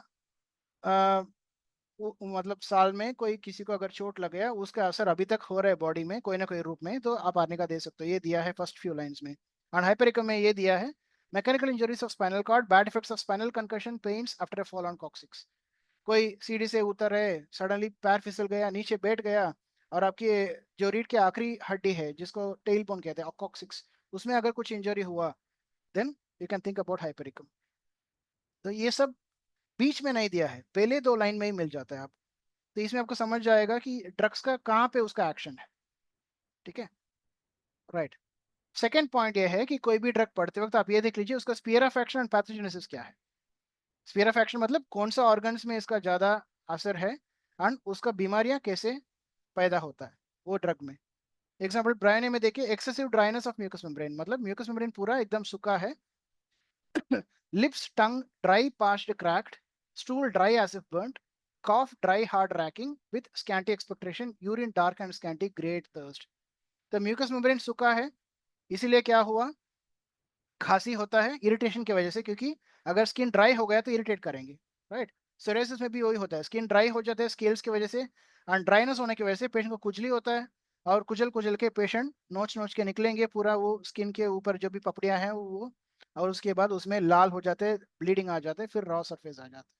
मतलब साल में कोई किसी को अगर चोट लग गया, उसका असर अभी तक हो रहा है बॉडी में कोई ना कोई रूप में, तो आप आर्निका दे सकते हो। ये दिया है फर्स्ट फ्यू लाइंस में। और हाइपरिकम में ये दिया है mechanical injuries of spinal cord, bad effects of spinal concussion, pains after fall on coccyx. कोई सीढ़ी से उतर है, सडनली पैर फिसल गया, नीचे बैठ गया, और आपकी जो रीढ़ की आखिरी हड्डी है जिसको टेल बोन कहते हैं, कॉक्सिक्स, उसमें अगर कुछ इंजरी हुआ, then you can think about Hypericum. तो ये सब बीच में नहीं दिया है, पहले दो लाइन में ही मिल जाता है आप। तो इसमें आपको समझ जाएगा कि ड्रग्स का कहाँ पे उसका एक्शन है, ठीक है, राइट। सेकेंड पॉइंट ये है कि कोई भी ड्रग पढ़ते वक्त आप ये देख लीजिए उसका sphere of action and pathogenesis क्या है। स्फीयर ऑफ एक्शन मतलब कौन सा ऑर्गन्स में इसका ज्यादा असर है, एंड उसका बीमारियां कैसे पैदा होता है वो ड्रग में। एग्जाम्पल ब्रायने में देखिए, excessive dryness of mucous membrane, मतलब म्यूकस मेम्ब्रेन पूरा एकदम सूखा है। Lips tongue dry parched cracked, stool dry as if burnt, cough dry hard racking with scanty expectoration, urine dark and scanty, great thirst। तो mucus membrane सूखा है, इसीलिए क्या हुआ, खांसी होता है इरिटेशन की वजह से, क्योंकि अगर स्किन ड्राई हो गया तो इरिटेट करेंगे, राइट। सोरियासिस में भी वही होता है, स्किन ड्राई हो जाता है स्केल्स की वजह से, एंड ड्राइनेस होने की वजह से पेशेंट को खुजली होता है, और कुचल कुचल के पेशेंट नोच नोच के निकलेंगे पूरा वो स्किन के ऊपर जो भी पपड़ियां हैं वो, और उसके बाद उसमें लाल हो जाते हैं, ब्लीडिंग आ जाते हैं, फिर रॉ सरफेस आ जाता है।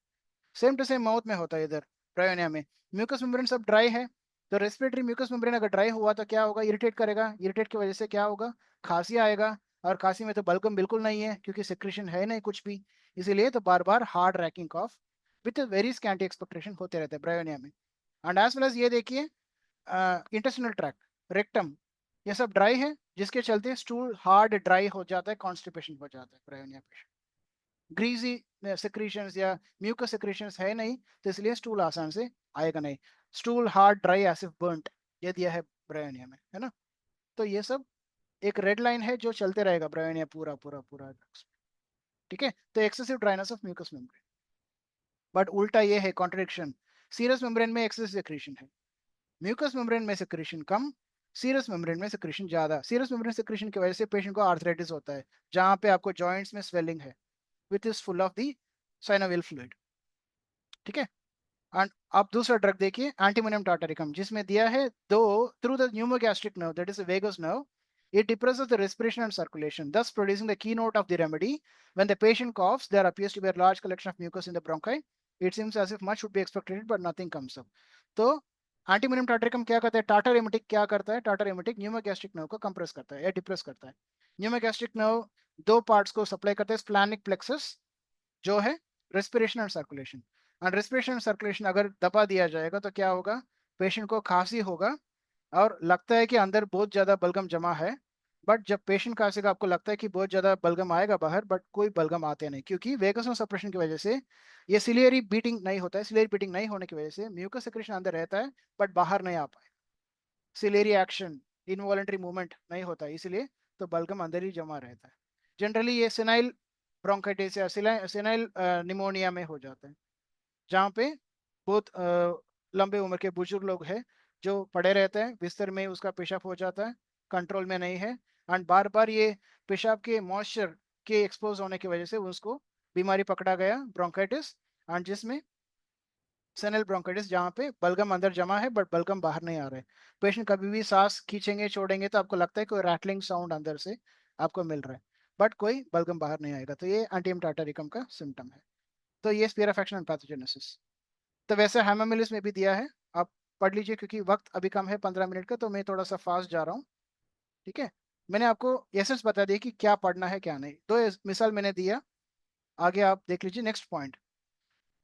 सेम टू सेम माउथ में होता है इधर ब्रायोनिया में। म्यूकस मेम्ब्रेन सब ड्राई है, तो रेस्पिरेटरी म्यूकस मेम्ब्रेन अगर ड्राई हुआ तो क्या होगा, इरिटेट करेगा, इरिटेट की वजह से क्या होगा, खांसी आएगा, और खांसी में तो बलगम बिल्कुल नहीं है क्योंकि सिक्रेशन है नहीं कुछ भी, इसीलिए तो बार बार hard racking cough with very scanty expectoration होते रहते हैं ब्रायोनिया में। एंड एज वेल एज ये देखिए इंटेस्टिनल ट्रैक्ट, रेक्टम, ये सब ड्राई है, जिसके चलते स्टूल हार्ड ड्राई हो जाता है, कॉन्स्टिपेशन हो जाता है ब्रायोनिया पेशेंट। ग्रीजी सेक्रीशंस या म्यूकस सेक्रीशंस है नहीं, तो इसलिए स्टूल आसान से आएगा नहीं। Stool hard dry as if burnt, ये दिया है ब्रायोनिया में, है ना। तो ये सब एक रेड लाइन है जो चलते रहेगा ब्रायोनिया पूरा पूरा पूरा, ठीक है। तो excessive dryness of mucous membrane. But उल्टा ये है कॉन्ट्रडिक्शन, सीरस मेम्ब्रेन में एक्सेसिव सेक्रीशन है, म्यूकस मेम्ब्रेन में सेक्रीशन कम, सीरस मेम्ब्रेन में सेक्रीशन ज्यादा। सीरस मेम्ब्रेन सेक्रीशन की वजह से पेशेंट को आर्थराइटिस होता है, जहां पे आपको जॉइंट्स में स्वेलिंग है, which is full of the synovial fluid, ठीक है। एंड आप दूसरा ड्रग देखिए एंटीमोनियम टार्टारिकम, जिसमें दिया है दो, through the pneumogastric nerve that is vagus nerve, it depresses the respiration and circulation, thus producing the keynote of the remedy. When the patient coughs, there appears to be a large collection of mucus in the bronchi. It seems as if much should be expected, but nothing comes up. तो antimonium tartaricum क्या करता है, tartar emetic क्या करता है, tartar emetic न्यूमोगैस्ट्रिक nerve को compress करता है या डिप्रेस करता है। न्यूमोगैस्ट्रिक नर्व दो पार्ट्स को सप्लाई करता है, स्प्लैनिक प्लेक्सस जो है रेस्पिरेशन और सर्कुलेशन, और रेस्पिरेशन और सर्कुलेशन अगर दबा दिया जाएगा तो क्या होगा, पेशेंट को खांसी होगा, और लगता है कि अंदर बहुत ज्यादा बलगम जमा है। बट जब पेशेंट खांसेगा आपको लगता है कि बहुत ज्यादा बलगम आएगा बाहर, बट कोई बलगम आते नहीं, क्योंकि वेगस सप्रेशन की वजह से ये सिलियरी बीटिंग नहीं होता है। सिलियरी बीटिंग नहीं होने की वजह से म्यूकस सेक्रेशन अंदर रहता है बट बाहर नहीं आ पाए, सिलेरी एक्शन इनवॉलेंटरी मूवमेंट नहीं होता है, इसलिए तो बलगम अंदर ही जमा रहता है। जनरली ये सेनाइल ब्रोंकाइटिस या सेनाइल निमोनिया में हो जाता है, जहाँ पे बहुत लंबे उम्र के बुजुर्ग लोग हैं जो पड़े रहते हैं बिस्तर में, उसका पेशाब हो जाता है, कंट्रोल में नहीं है, एंड बार बार ये पेशाब के मॉइस्चर के एक्सपोज होने की वजह से उसको बीमारी पकड़ा गया ब्रोंकाइटिस, एंड जिसमें सेनल ब्रोंकाइटिस, जहाँ पे बलगम अंदर जमा है बट बलगम बाहर नहीं आ रहे। पेशेंट कभी भी सांस खींचेंगे छोड़ेंगे तो आपको लगता है कोई रैटलिंग साउंड अंदर से आपको मिल रहा है, बट कोई बलगम बाहर नहीं आएगा। तो ये एंटीएम टाटारिकम का सिम्टम है। तो ये sphere of action and pathogenesis. तो वैसे हेमामिलिस में भी दिया है, आप पढ़ लीजिए, क्योंकि वक्त अभी कम है 15 मिनट का, तो मैं थोड़ा सा फास्ट जा रहा हूँ, ठीक है। मैंने आपको एसेंस बता दिया कि क्या पढ़ना है क्या नहीं, दो मिसाल मैंने दिया, आगे आप देख लीजिए। Next point,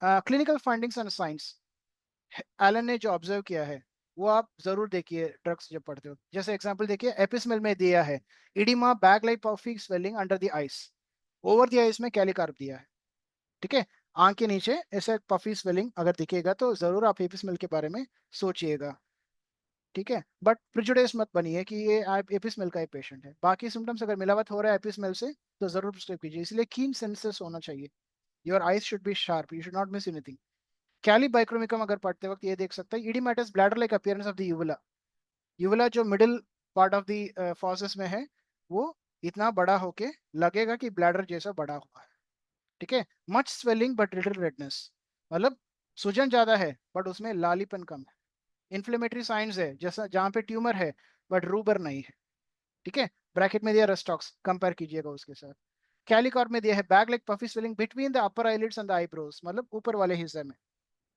clinical findings and signs. Allen ने जो ऑब्जर्व किया है वो आप जरूर देखिए ड्रग्स जब पढ़ते हो। जैसे एग्जांपल देखिए, एपिसमेल में दिया है edema bag like puffy swelling under the eyes, over the eyes में कैलिकार्प दिया है। ठीक है, आंख के नीचे ऐसे पफी स्वेलिंग अगर दिखेगा तो जरूर आप एपिसमेल के बारे में सोचिएगा। ठीक है, बट प्रिजुडिस मत बनिए कि ये आप एपिसमेल का ही पेशेंट है। बाकी सिम्टम्स अगर मिलावट हो रहा है एपिसमेल से तो जरूर प्रिस्क्राइब कीजिए। इसलिए कीन सेंसेस होना चाहिए, your eyes should be sharp, you should not miss anything. Kali bichromicum अगर पढ़ते वक्त ये देख सकते हैं, oedematous bladder like appearance of the uvula. Uvula जो middle part of the fauces में है वो इतना बड़ा होके लगेगा कि ब्लैडर जैसा बड़ा हुआ है। ठीक है, much swelling but little redness, मतलब सूजन ज्यादा है बट उसमें लालीपन कम है। इन्फ्लेमेटरी साइंस है जैसा जहाँ पे ट्यूमर है बट रूबर नहीं है। ठीक है, ब्रैकेट में दिया रस्टॉक्स, कंपेयर कीजिएगा उसके साथ। कैलिकॉर्प में दिया है bag like puffy swelling between the upper eyelids and the eyebrows, मतलब ऊपर वाले हिस्से में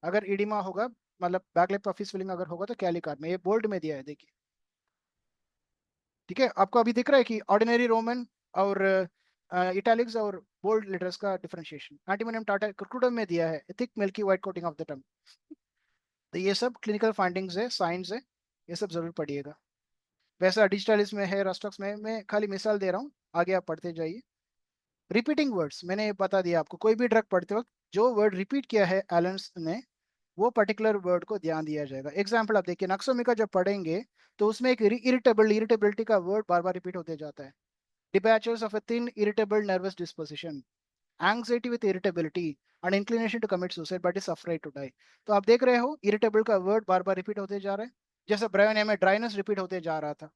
अगर इडिमा होगा, मतलब बैग लाइक पफी स्वेलिंग अगर होगा तो कैलिकॉर्प में, ये बोल्ड में दिया है देखिए। ठीक है, आपको अभी दिख रहा है कि ऑर्डिनरी रोमन और इटैलिक्स और बोल्ड लेटर्स का डिफरेंशिएशन। एंटीमोनियम टाटा क्रूडम में दिया है thick milky white coating of the tongue. तो ये सब क्लिनिकल फाइंडिंग्स है, साइंस है, ये सब जरूर पढ़िएगा। वैसा डिजिटलिस्ट में है, रस्टॉक्स में, मैं खाली मिसाल दे रहा हूँ, आगे आप पढ़ते जाइए। रिपीटिंग वर्ड्स मैंने ये बता दिया आपको, कोई भी ड्रग पढ़ते वक्त जो वर्ड रिपीट किया है एलेंस ने वो पर्टिकुलर वर्ड को ध्यान दिया जाएगा। एग्जाम्पल आप देखिए, नक्सोमिका जब पढ़ेंगे तो उसमें एक इरिटेबिलिटी का वर्ड बार बार रिपीट होते जाता है। Departures of a thin irritable nervous disposition, anxiety with irritability and inclination to commit suicide but is afraid to die. तो आप देख रहे हो इरिटेबल का वर्ड बार बार रिपीट होते जा रहा है, जैसे ब्रायोनिया में ड्राइनेस रिपीट होते जा रहा था।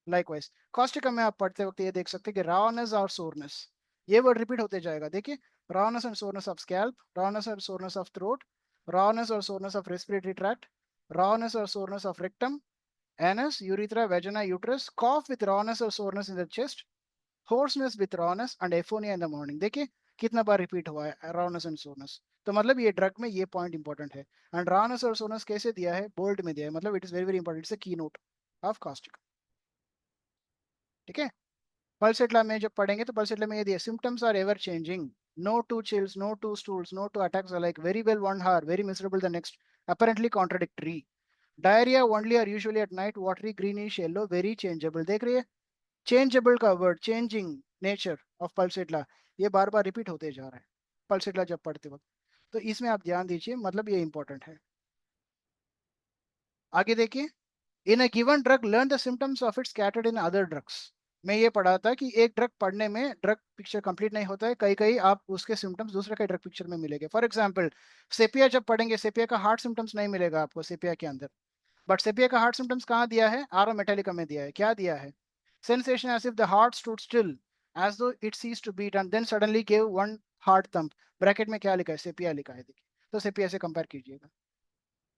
लाइकवाइज कॉस्टिका में आप पढ़ते वक्त ये देख सकते हैं कि रावनेस और सोरनेस, ये वर्ड रिपीट होते जाएगा। देखिए, रावनेस एंड सोरनेस ऑफ स्कैल्प, रावनेस और soreness of throat, rawness or soreness of respiratory tract, rawness or soreness of rectum, anus, urethra, vagina, uterus, cough with rawness or soreness in the chest, hoarseness with rawness and aphonia in the morning। देखिए कितना बार repeat हुआ है rawness and soreness। तो मतलब ये drug में ये point important है। एंड rawness और soreness कैसे दिया है, बोल्ड में दिया है, मतलब it is very very important, it's a की नोट ऑफ कॉस्टिक। ठीक है, पल्सेटला में जब पढ़ेंगे तो पल्सेटला में ये दिया, symptoms are ever changing, no two chills, no two stools, no two attacks alike, very well one hour, very miserable the next, apparently contradictory, diarrhea only or usually at night, watery greenish yellow, very changeable। देख रही है, changeable का word, changing nature of पल्सेटला, ये बार बार repeat होते जा रहा है पल्सेटला जब पढ़ते वक्त। तो इसमें आप ध्यान दीजिए, मतलब ये इंपॉर्टेंट है। आगे देखिए, in a given drug learn the symptoms of it scattered in other drugs. मैं ये पढ़ा था कि एक ड्रग पढ़ने में ड्रग पिक्चर कंप्लीट नहीं होता है, कई कई आप उसके सिम्टम्स दूसरे कई ड्रग पिक्चर में मिलेंगे। फॉर एग्जांपल सेपिया जब पढ़ेंगे, सेपिया का हार्ट सिम्टम्स नहीं मिलेगा आपको सेपिया के अंदर, बट सेपिया का हार्ट सिम्टम्स कहाँ दिया है, आरो मेटालिका में दिया है। क्या दिया है, sensation as if the heart stood still as though it cease to beat and then suddenly give one heart thump. Bracket में क्या लिखा है, सेपिया लिखा है, देखिए। तो सेपिया से कंपेयर कीजिएगा।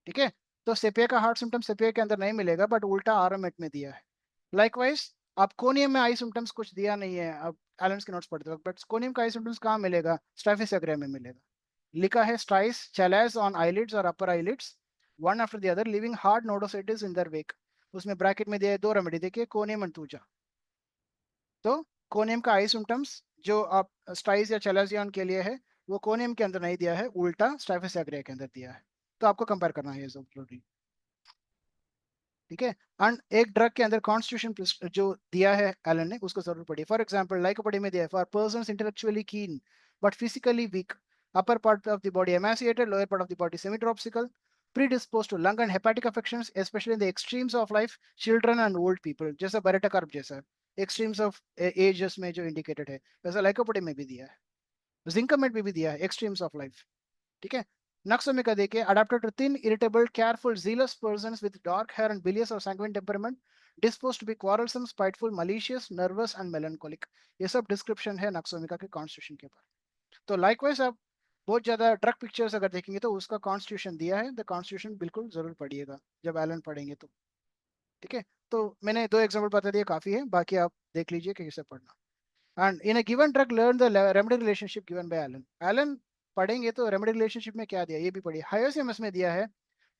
ठीक है, तो सेपिया का हार्ट सिम्टम सेपिया के अंदर नहीं मिलेगा बट उल्टा आरएमएट में दिया है। लाइकवाइज आप कोनियम में आई सिम्टम्स कुछ दिया नहीं है अब एलेंस के नोट्स पढ़ते वक्त, बट कोनियम का आई सिम्टम्स कहाँ मिलेगा, स्टाइफिस एग्रिया में मिलेगा। लिखा है स्ट्राइस चैलेस ऑन आईलिड्स और upper eyelids one after the other leaving hard nodosities in their wake. उसमें ब्रैकेट में दिया है दो रेमेडी, देखिए कोनियम एंड तूजा। तो कोनियम का आई सिम्टम्स जो आप स्ट्राइस या चैलेसियन के लिए है वो कोनियम के अंदर नहीं दिया है, उल्टा स्टाइफिस एग्रिया के अंदर दिया है। तो आपको कंपेयर करना है ये जरूरी। ठीक है, एंड एक ड्रग के अंदर कॉन्स्टिट्यूशन जो दिया है एलन ने उसको जरूर पढ़िए। फॉर एग्जांपल लाइकोपोडियम में दिया है, for persons intellectually keen but physically weak, upper part of the body emaciated, lower part of the body semidropsical, predisposed to lung and hepatic affections especially in the extremes of life, children and old people, जैसा बरेटाकार्प जैसा extremes of edges में जो indicated है, वैसा lycopodium में भी दिया है, जिंकमेट में भी दिया है एक्सट्रीम्स ऑफ लाइफ। ठीक है, नक्सोमिका देखिए, adapted to thin irritable careful zealous persons with dark hair and bilious or sanguine temperament, disposed to be quarrelsome, spiteful, malicious, nervous and melancholic। ये सब डिस्क्रिप्शन है नक्सोमिका के कॉन्स्टिट्यूशन के बारे। तो लाइकवाइज आप बहुत ज्यादा ड्रग पिक्चर्स अगर देखेंगे तो उसका कॉन्स्टिट्यूशन दिया है, द कॉन्स्टिट्यूशन बिल्कुल जरूर पढ़िएगा जब एलन पढ़ेंगे तो। ठीक है, तो मैंने दो एग्जाम्पल बता दिए, काफी है, बाकी आप देख लीजिए कि कैसे पढ़ना। And in a given drug learn the remedy relationship given by Allen। Allen पढ़ेंगे तो रेमेडी रिलेशनशिप में क्या दिया ये भी पढ़िए। हायोसीएमएस में दिया है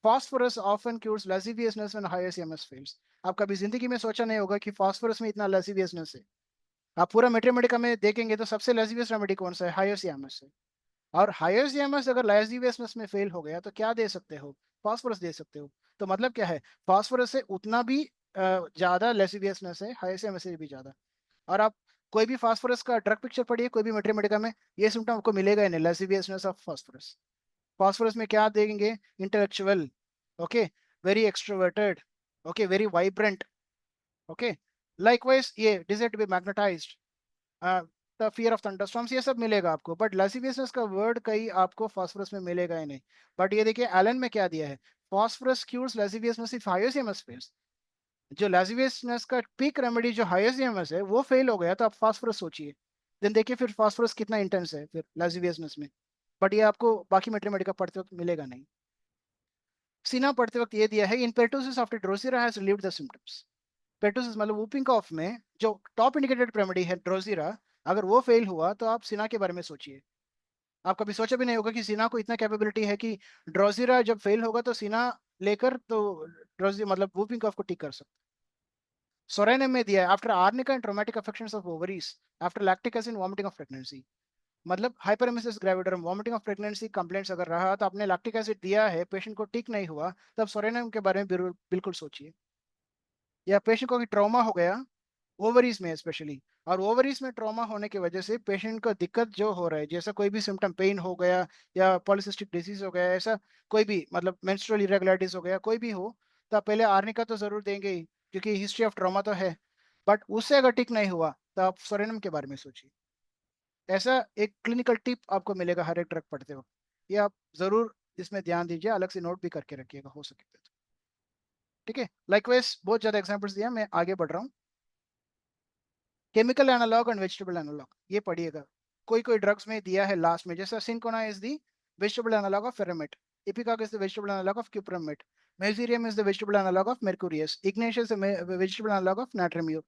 phosphorus often cures lasciviousness when हायोसीएमएस fails। आप कभी जिंदगी में सोचा नहीं होगा कि phosphorus में इतना lasciviousness है। आप पूरा मेट्रोमेडिका में देखेंगे तो सबसे lascivious रेमेडी कौन सा है, हायोसीएमएस है। और हायोसीएमएस अगर lasciviousness में फेल हो गया तो क्या दे सकते हो, phosphorus दे सकते हो। तो मतलब क्या है, फास्फोरस से उतना भी ज्यादा लेसिवियसनेस है, हाइसियम से भी ज्यादा। और आप कोई भी फास्फोरस का ड्रग पिक्चर पढ़िए, कोई भी मैथमेटिका में, ये सिम्टम आपको मिलेगा ही नहीं, लेसिवियसनेस ऑफ फास्फोरस। फास्फोरस में क्या देंगे, intellectual, okay, very extroverted, okay, very vibrant, okay, likewise ये desire to be magnetized, the fear of thunderstorms, ये सब मिलेगा आपको। बट लासिवियसनेस का वर्ड कहीं आपको फास्फोरस में मिलेगा ही नहीं। बट ये देखिए एलन में क्या दिया है, फास्फोरस क्यूर्स लासिवियसनेस इफ हाइसियमस फेल्स। जो लासिवियसनेस का पीक रेमेडी जो हाइसियमस है वो फेल हो गया, तो आप फास्फोरस सोचिए, देन देखिए फिर फास्फोरस कितना इंटेंस है फिर लासिवियसनेस में। बट ये आपको बाकी मैथमेटिका पढ़ते वक्त मिलेगा नहीं। सीना पढ़ते वक्त ये दिया है, in pertussis after drosera has relieved the symptoms. Pertussis मतलब वूपिंग कॉफ में जो टॉप इंडिकेटेड रेमेडी है ड्रोसिरा, अगर वो फेल हुआ तो आप सीना के बारे में सोचिए। आप कभी सोचा भी नहीं होगा कि सीना को इतना कैपेबिलिटी है कि ड्रोसिरा जब फेल होगा तो सीना लेकर तो ड्रोसी मतलब वूपिंग कॉफ को ठीक कर सकते। सोरेनम में दिया है, after arnica and traumatic affections of ovaries after lactic acid vomiting of pregnancy. मतलब hyperemesis gravidarum vomiting of pregnancy complaints अगर रहा तो आपने लैक्टिक एसिड दिया है, पेशेंट को ठीक नहीं हुआ, तब सोरेनम के बारे में बिल्कुल सोचिए। या पेशेंट को ट्रॉमा हो गया ओवरीज में स्पेशली, और ओवरीज में ट्रॉमा होने की वजह से पेशेंट को दिक्कत जो हो रहा है, जैसा कोई भी सिम्टम, पेन हो गया या पॉलिसिस्टिक डिजीज हो गया, ऐसा कोई भी मतलब मेंस्ट्रुअल इरेगुलरिटीज हो गया, कोई भी हो, तो आप पहले आर्निका तो जरूर देंगे ही, क्योंकि हिस्ट्री ऑफ ट्रॉमा तो है। बट उससे अगर ठीक नहीं हुआ तो आप सोरेनम के बारे में सोचिए। ऐसा एक क्लिनिकल टिप आपको मिलेगा हर एक ड्रग पढ़ते वक्त, ये आप जरूर इसमें ध्यान दीजिए, अलग से नोट भी करके रखिएगा हो सके तो। ठीक है, लाइकवाइज बहुत ज्यादा एग्जांपल्स दिया, मैं आगे बढ़ रहा हूँ। Chemical analogue and vegetable analogue ये पढ़िएगा, कोई कोई ड्रग्स में दिया है लास्ट में, जैसा cinchona is the vegetable analogue of ferrum met, ipecac is the vegetable analogue of cuprum met, mezereum is the vegetable analogue of mercurius, ignatia vegetable analogue of natrium,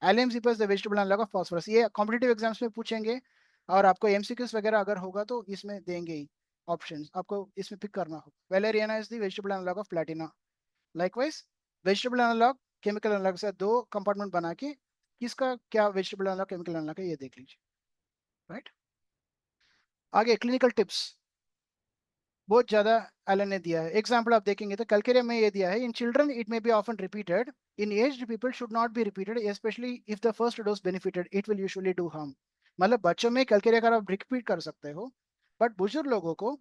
allium cepa the vegetable analogue of phosphorus. ये competitive exams में पूछेंगे, और आपको MCQs वगैरह अगर होगा तो इसमें देंगे ही ऑप्शंस, आपको इसमें पिक करना होगा। Valeriana is the vegetable analogue of platina. Likewise vegetable analogue chemical analogue से दो कंपार्टमेंट बना के किसका क्या वेजिटेबल एनालॉग केमिकल एनालॉग है ये देख लीजिए। राइट, आगे क्लिनिकल टिप्स बहुत ज्यादा एलन ने दिया है। एग्जांपल आप देखेंगे तो कैलकेरिया में ये दिया है, in children it may be often repeated, in aged people should not be repeated specially if the first dose benefited it will usually do harm. मतलब बच्चों में कैलकेरिया का आप रिपीट कर सकते हो, बट बुजुर्ग लोगों को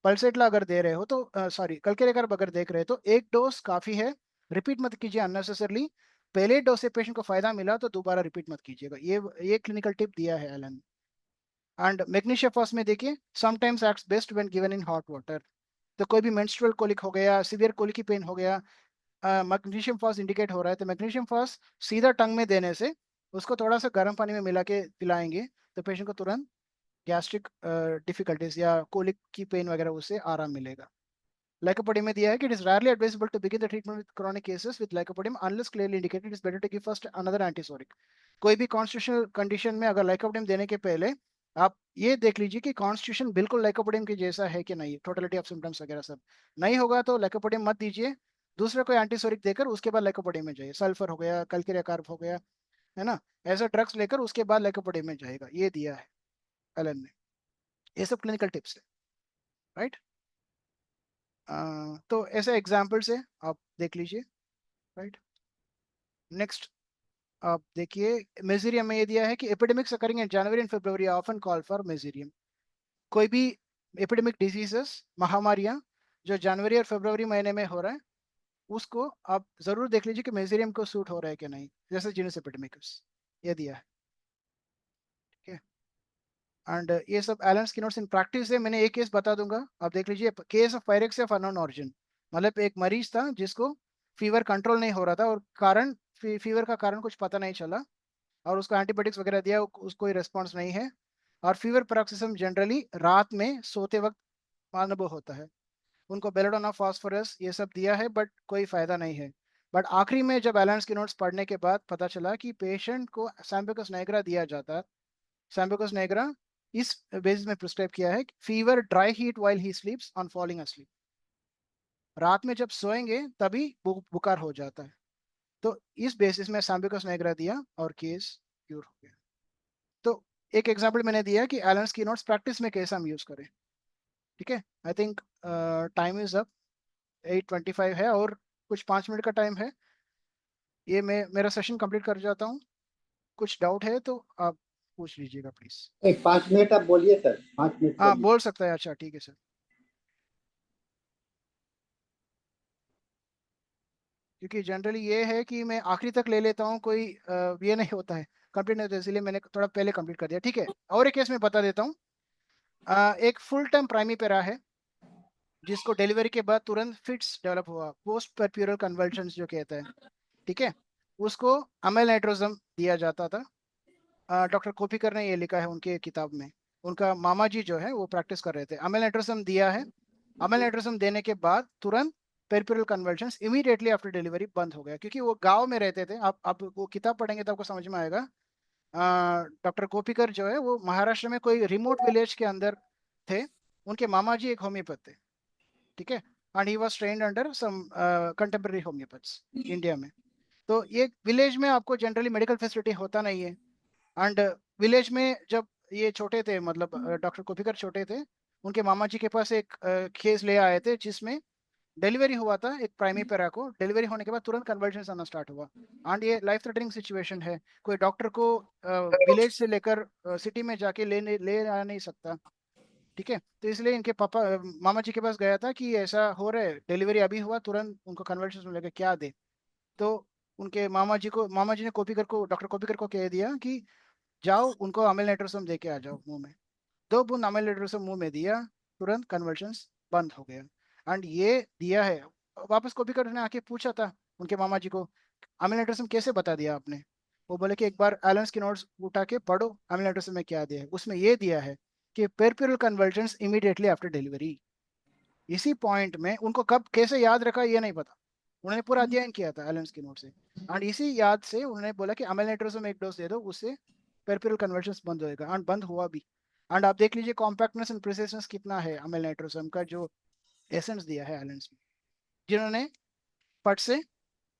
पल्सेटला अगर दे रहे हो तो सॉरी कैलकेरिया का अगर देख रहे हो तो एक डोज काफी है, रिपीट मत कीजिए अननेसेसरली। पहले डोज से पेशेंट को फायदा मिला तो दोबारा रिपीट मत कीजिएगा, ये क्लिनिकल टिप दिया है एलन। एंड मैग्नीशिया फॉस में देखिए, sometimes acts best when given in hot water. तो कोई भी मेंस्ट्रुअल कोलिक हो गया, सीवियर कोलिकी पेन हो गया, मैग्नीशियम फॉस इंडिकेट हो रहा है, तो मैग्नीशियम फॉस सीधा टंग में देने से उसको थोड़ा सा गर्म पानी में मिला के पिलाएंगे तो पेशेंट को तुरंत गैस्ट्रिक डिफिकल्टीज या कोलिक की पेन वगैरह उससे आराम मिलेगा। Lycopodium में दिया है कि it is rarely advisable to begin the treatment with chronic cases with lycopodium unless clearly indicated. It is better to give first another antisoric. कोई भी कॉन्स्टिट्यूशनल कंडीशन में अगर लाइकोपोडियम देने के पहले आप ये देख लीजिए कि कॉन्स्टिट्यूशन बिल्कुल लाइकोपोडियम के जैसा है कि नहीं, टोटलिटी ऑफ सिम्टम्स वगैरह सब नहीं होगा तो लाइकोपोडियम मत दीजिए, दूसरा कोई एंटीसोरिक देकर उसके बाद लाइकोपोडियम में जाइए। सल्फर हो गया, कैलकेरिया कार्ब हो गया, है ना, ऐसा ड्रग्स लेकर उसके बाद लाइकोपोडियम में जाएगा, ये दिया है एलन ने। ये सब क्लिनिकल टिप्स है। राइट, तो ऐसे एग्जाम्पल्स है, आप देख लीजिए। राइट, नेक्स्ट आप देखिए, मेजिरियम में ये दिया है कि epidemics occurring in January and February often call for mezereum. कोई भी एपिडेमिक डिजीजेस, महामारियां जो जनवरी और फरवरी महीने में हो रहा है उसको आप जरूर देख लीजिए कि मेजिरियम को सूट हो रहा है कि नहीं, जैसे जीनस एपिडेमिक्स ये दिया है। ठीक है, एंड ये सब एलन्स की नोट्स इन प्रैक्टिस है, मैंने एक केस बता दूंगा आप देख लीजिए, case of pyrexia of unknown origin. मतलब एक मरीज था जिसको फीवर कंट्रोल नहीं हो रहा था, और कारण फीवर का कारण कुछ पता नहीं चला, और उसको एंटीबायोटिक्स वगैरह दिया, उसको रिस्पॉन्स नहीं है। और फीवर पैरोक्सिस्म जनरली रात में सोते वक्त अनुभव होता है। उनको बेलेडोना, फास्फोरस ये सब दिया है बट कोई फायदा नहीं है। बट आखिरी में जब एलन्स की नोट्स पढ़ने के बाद पता चला कि पेशेंट को सैम्बुकस नाइग्रा दिया जाता है। सैम्बुकस नाइग्रा इस बेसिस में प्रिस्क्राइब किया है, fever, dry heat while he स्लीप्स on falling asleep. रात में जब सोएंगे तभी बुखार हो जाता है, तो इस बेसिस में सैम्बुकस नाइग्रा दिया और केस क्यूर हो गया। तो एक एग्जांपल मैंने दिया कि एलन्स की नोट्स प्रैक्टिस में कैसे हम यूज करें। ठीक है, I think time is up, 8:25 है, और कुछ 5 मिनट का टाइम है, ये मैं मेरा सेशन कंप्लीट कर जाता हूँ। कुछ डाउट है तो आप पूछ लीजिएगा प्लीज। एक 5 मिनट आप बोलिए सर, 5 मिनट हाँ बोलिए। बोल सकता है, अच्छा ठीक है सर। क्योंकि जनरली ये है कि मैं आखिरी तक ले लेता हूँ, कोई ये नहीं होता है, कंप्लीट नहीं होता है, इसलिए मैंने थोड़ा पहले कंप्लीट कर दिया। ठीक है, और एक केस में बता देता हूँ। एक फुल टाइम प्राइमी पेरा है जिसको डिलीवरी के बाद तुरंत फिट्स डेवलप हुआ, पोस्ट परप्यूरल कन्वल्शंस जो कहते हैं। ठीक है, उसको अमेल नाइट्रोजम दिया जाता था। डॉक्टर कोपिकर ने ये लिखा है उनके किताब में। उनका मामा जी जो है वो प्रैक्टिस कर रहे थे, अमेल नाइट्रोजम दिया है। अमेल नाइट्रोजम देने के बाद तुरंत peripheral convergence immediately after delivery बंद हो गया, क्योंकि वो गांव में रहते थे। आप वो किताब पढ़ेंगे तो आपको समझ में आएगा। डॉक्टर कोपिकर जो है वो महाराष्ट्र में कोई रिमोट विलेज के अंदर थे। उनके मामा जी एक होम्योपैथ थे। ठीक है, and he was trained under some contemporary homeopaths India में। तो ये विलेज में आपको जनरली मेडिकल फैसिलिटी होता नहीं है। एंड विलेज में जब ये छोटे थे, मतलब डॉक्टर कोपिकर छोटे थे, उनके मामा जी के पास एक केस ले आए थे जिसमें डिलीवरी हुआ था एक प्राइमी पैरा को। डिलीवरी होने के बाद तुरंत कन्वर्जन आना स्टार्ट हुआ। एंड ये लाइफ थ्रेटनिंग सिचुएशन है, कोई डॉक्टर को विलेज से लेकर सिटी में जाके ले आ नहीं सकता। ठीक है, तो इसलिए इनके पापा मामा जी के पास गया था कि ऐसा हो रहा है, डिलीवरी अभी हुआ, तुरंत उनको कन्वर्जन लेकर क्या दे। तो उनके मामा जी ने कोपिकर को, डॉक्टर कोपिकर को कह दिया कि जाओ उनको अमेल नाइट्रोसम दे के आ जाओ मुंह में। 2 बूंद अमेल नाइट्रोसम मुंह में दिया, तुरंत कन्वर्जन्स बंद हो गया। एंड ये दिया है। वापस कोपिकर ने आके पूछा था उनके मामा जी को, अमेल नाइट्रोसम कैसे बता दिया आपने? वो बोले कि एक बार एलेंस की नोट्स उठा के पढ़ो, अमेल नाइट्रोसम में क्या दिया है। उसमें ये दिया है कि peripheral convergence immediately after delivery. इसी पॉइंट में उनको कब कैसे याद रखा ये नहीं पता, उन्होंने पूरा अध्ययन किया था एलेंस की नोट से। एंड इसी याद से उन्होंने बोला कि अमेल नाइट्रोसम एक डोज दे दो, उससे पेरिफेरल कन्वर्जन्स बंद होएगा। एंड बंद हुआ भी। एंड आप देख लीजिए कॉम्पैक्टनेस एंड प्रिसिशंस कितना है अमेल नाइट्रोसम का, जो एसेंस दिया है एलेंस में, जिन्होंने पट से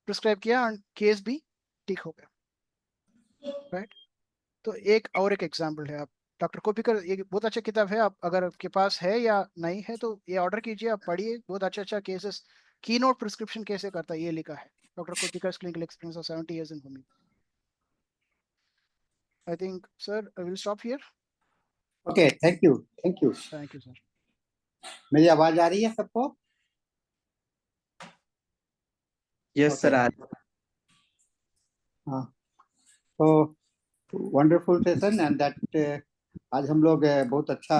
प्रिस्क्राइब किया एंड केस भी ठीक हो गया। राइट, तो एक एग्जाम्पल है। आप डॉक्टर कोपिकर, ये बहुत अच्छा किताब है, आप अगर आपके पास है या नहीं है तो ये ऑर्डर कीजिए, आप पढ़िए। बहुत अच्छा अच्छा केसेस, की नोट प्रिस्क्रिप्शन कैसे करता है ये लिखा है, doctor Kopikar clinical experience of 70 years in homeopathy. I think sir I will stop here. Okay, thank you, thank you. Thank you sir. मेरी आवाज आ रही है सबको? यस सर, हाँ, तो वंडरफुल सेशन एंड दैट आज हम लोग बहुत अच्छा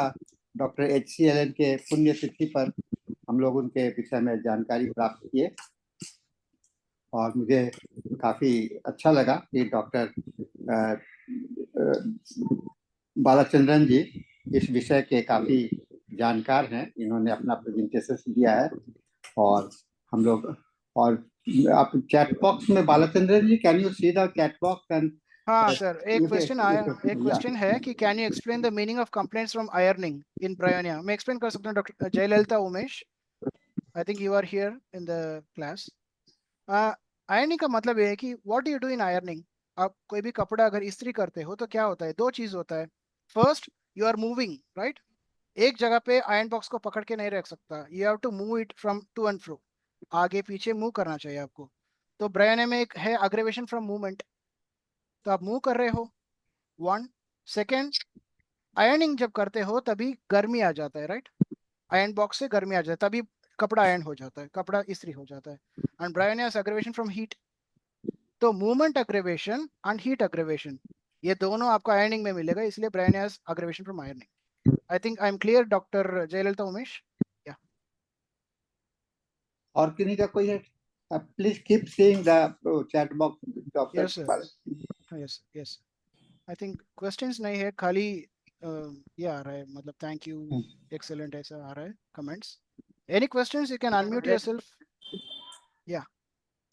डॉक्टर H.C. एलन के पुण्यतिथि पर हम लोग उनके विषय में जानकारी प्राप्त किए। और मुझे काफी अच्छा लगा कि डॉक्टर बालाचंद्रन जी इस विषय के काफी जानकार हैं। इन्होंने अपना प्रेजेंटेशन दिया है और हम लोग, और आप चैट बॉक्स में Balachandran ji, can you see the chat box and हाँ सर, एक you क्वेश्चन आया, एक क्वेश्चन है कि can you explain the meaning of complaints from ironing in bryonia. मैं एक्सप्लेन कर सकता हूँ doctor Jayalalitha Umesh. I think you are here in the class. Ironing का मतलब ये है कि what do you do in ironing. आप कोई भी कपड़ा अगर इस्त्री करते हो तो क्या होता है, दो चीज होता है। First, you are moving, right. एक जगह पे आयरन बॉक्स को पकड़ के नहीं रख सकता, you have to move it from to and fro, आगे पीछे मूव करना चाहिए आपको। तो ब्रायोनिया में एक है अग्रेवेशन फ्रॉम मूवमेंट, तो आप मूव कर रहे हो। वन, सेकेंड, आयरनिंग जब करते हो तभी गर्मी आ जाता है, राइट। आयरन बॉक्स से गर्मी आ जाता है, तभी कपड़ा आयरन हो जाता है, कपड़ा इस्त्री हो जाता है। And bryonia aggravation from heat. तो movement aggravation and heat aggravation, ये दोनों आपको आयरनिंग में मिलेगा, इसलिए bryonia aggravation from ironing. I think I am clear doctor Jayalalitha Umesh. या और किन्हीं का कोई है? Please keep seeing the chat box yes sir, doctor. Yes yes. I think questions नहीं है, खाली ये आ रहा है, मतलब थैंक यू, एक्सेलेंट ऐसा आ रहा है comments. Any questions, you can unmute yourself. या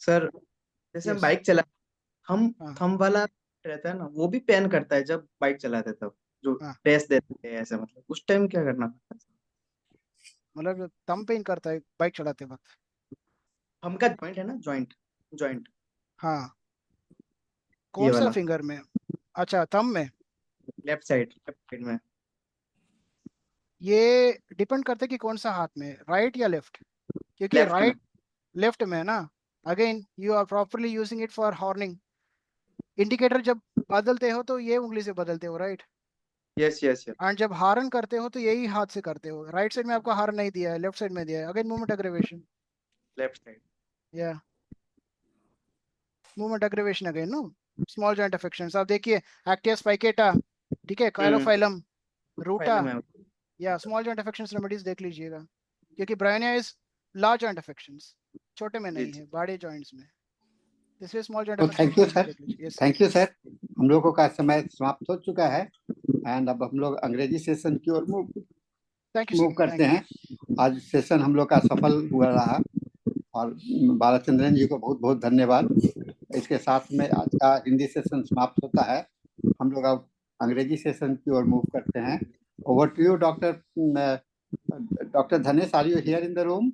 सर जैसे हम यस। बाइक चला, हम हाँ थंब वाला रहता है ना, वो भी पेन करता है जब बाइक चलाते हैं, तब जो हाँ, टेस्ट देते हैं ऐसे, मतलब उस टाइम क्या करना पड़ता है? मतलब थंब पेन करता है बाइक चलाते वक्त। थंब का जॉइंट है ना, जॉइंट, जॉइंट, हाँ, ये कौन सा वाला, फिंगर में? अच्छा, थंब में। लेफ्ट साइड में। ये डिपेंड करता है कि कौन सा हाथ में, राइट या लेफ्ट। क्योंकि लेफ्ट में। राइट, लेफ्ट में है ना, again you are properly using it for horning. Indicator जब बदलते हो तो ये उंगली से बदलते हो, right? Yes yes yes. And जब हार्न करते हो तो यही हाथ से करते हो। राइट साइड में आपको हार्न नहीं दिया है, लेफ्ट साइड में दिया है। Again movement aggravation, left side. या movement aggravation again, no small joint affections. आप देखिए एक्टिया स्पाइकेटा, ठीक है, काइलोफाइलम, रूटा, फाइलम है। या स्मॉल जॉइंट अफेक्शंस रेमेडीज देख लीजिएगा, क्योंकि bryonia is large joint affections, छोटे में नहीं जी। है, बड़े जॉइंट्स में। इसलिए स्मॉल जॉइंट तो affections thank you remedies sir, देख लीजिए। Yes thank you sir. हम लोगों का समय समाप्त हो चुका है एंड अब हम लोग अंग्रेजी सेशन की ओर थैंक यू मूव सर, करते थैंक हैं। आज सेशन हम लोग का सफल हुआ रहा और बालाचंद्रन जी को बहुत बहुत धन्यवाद। इसके साथ में आज का हिंदी सेशन समाप्त होता है। हम लोग अब अंग्रेजी सेशन की ओर मूव करते हैं। Over to you doctor Dhanesh, are you here in the room?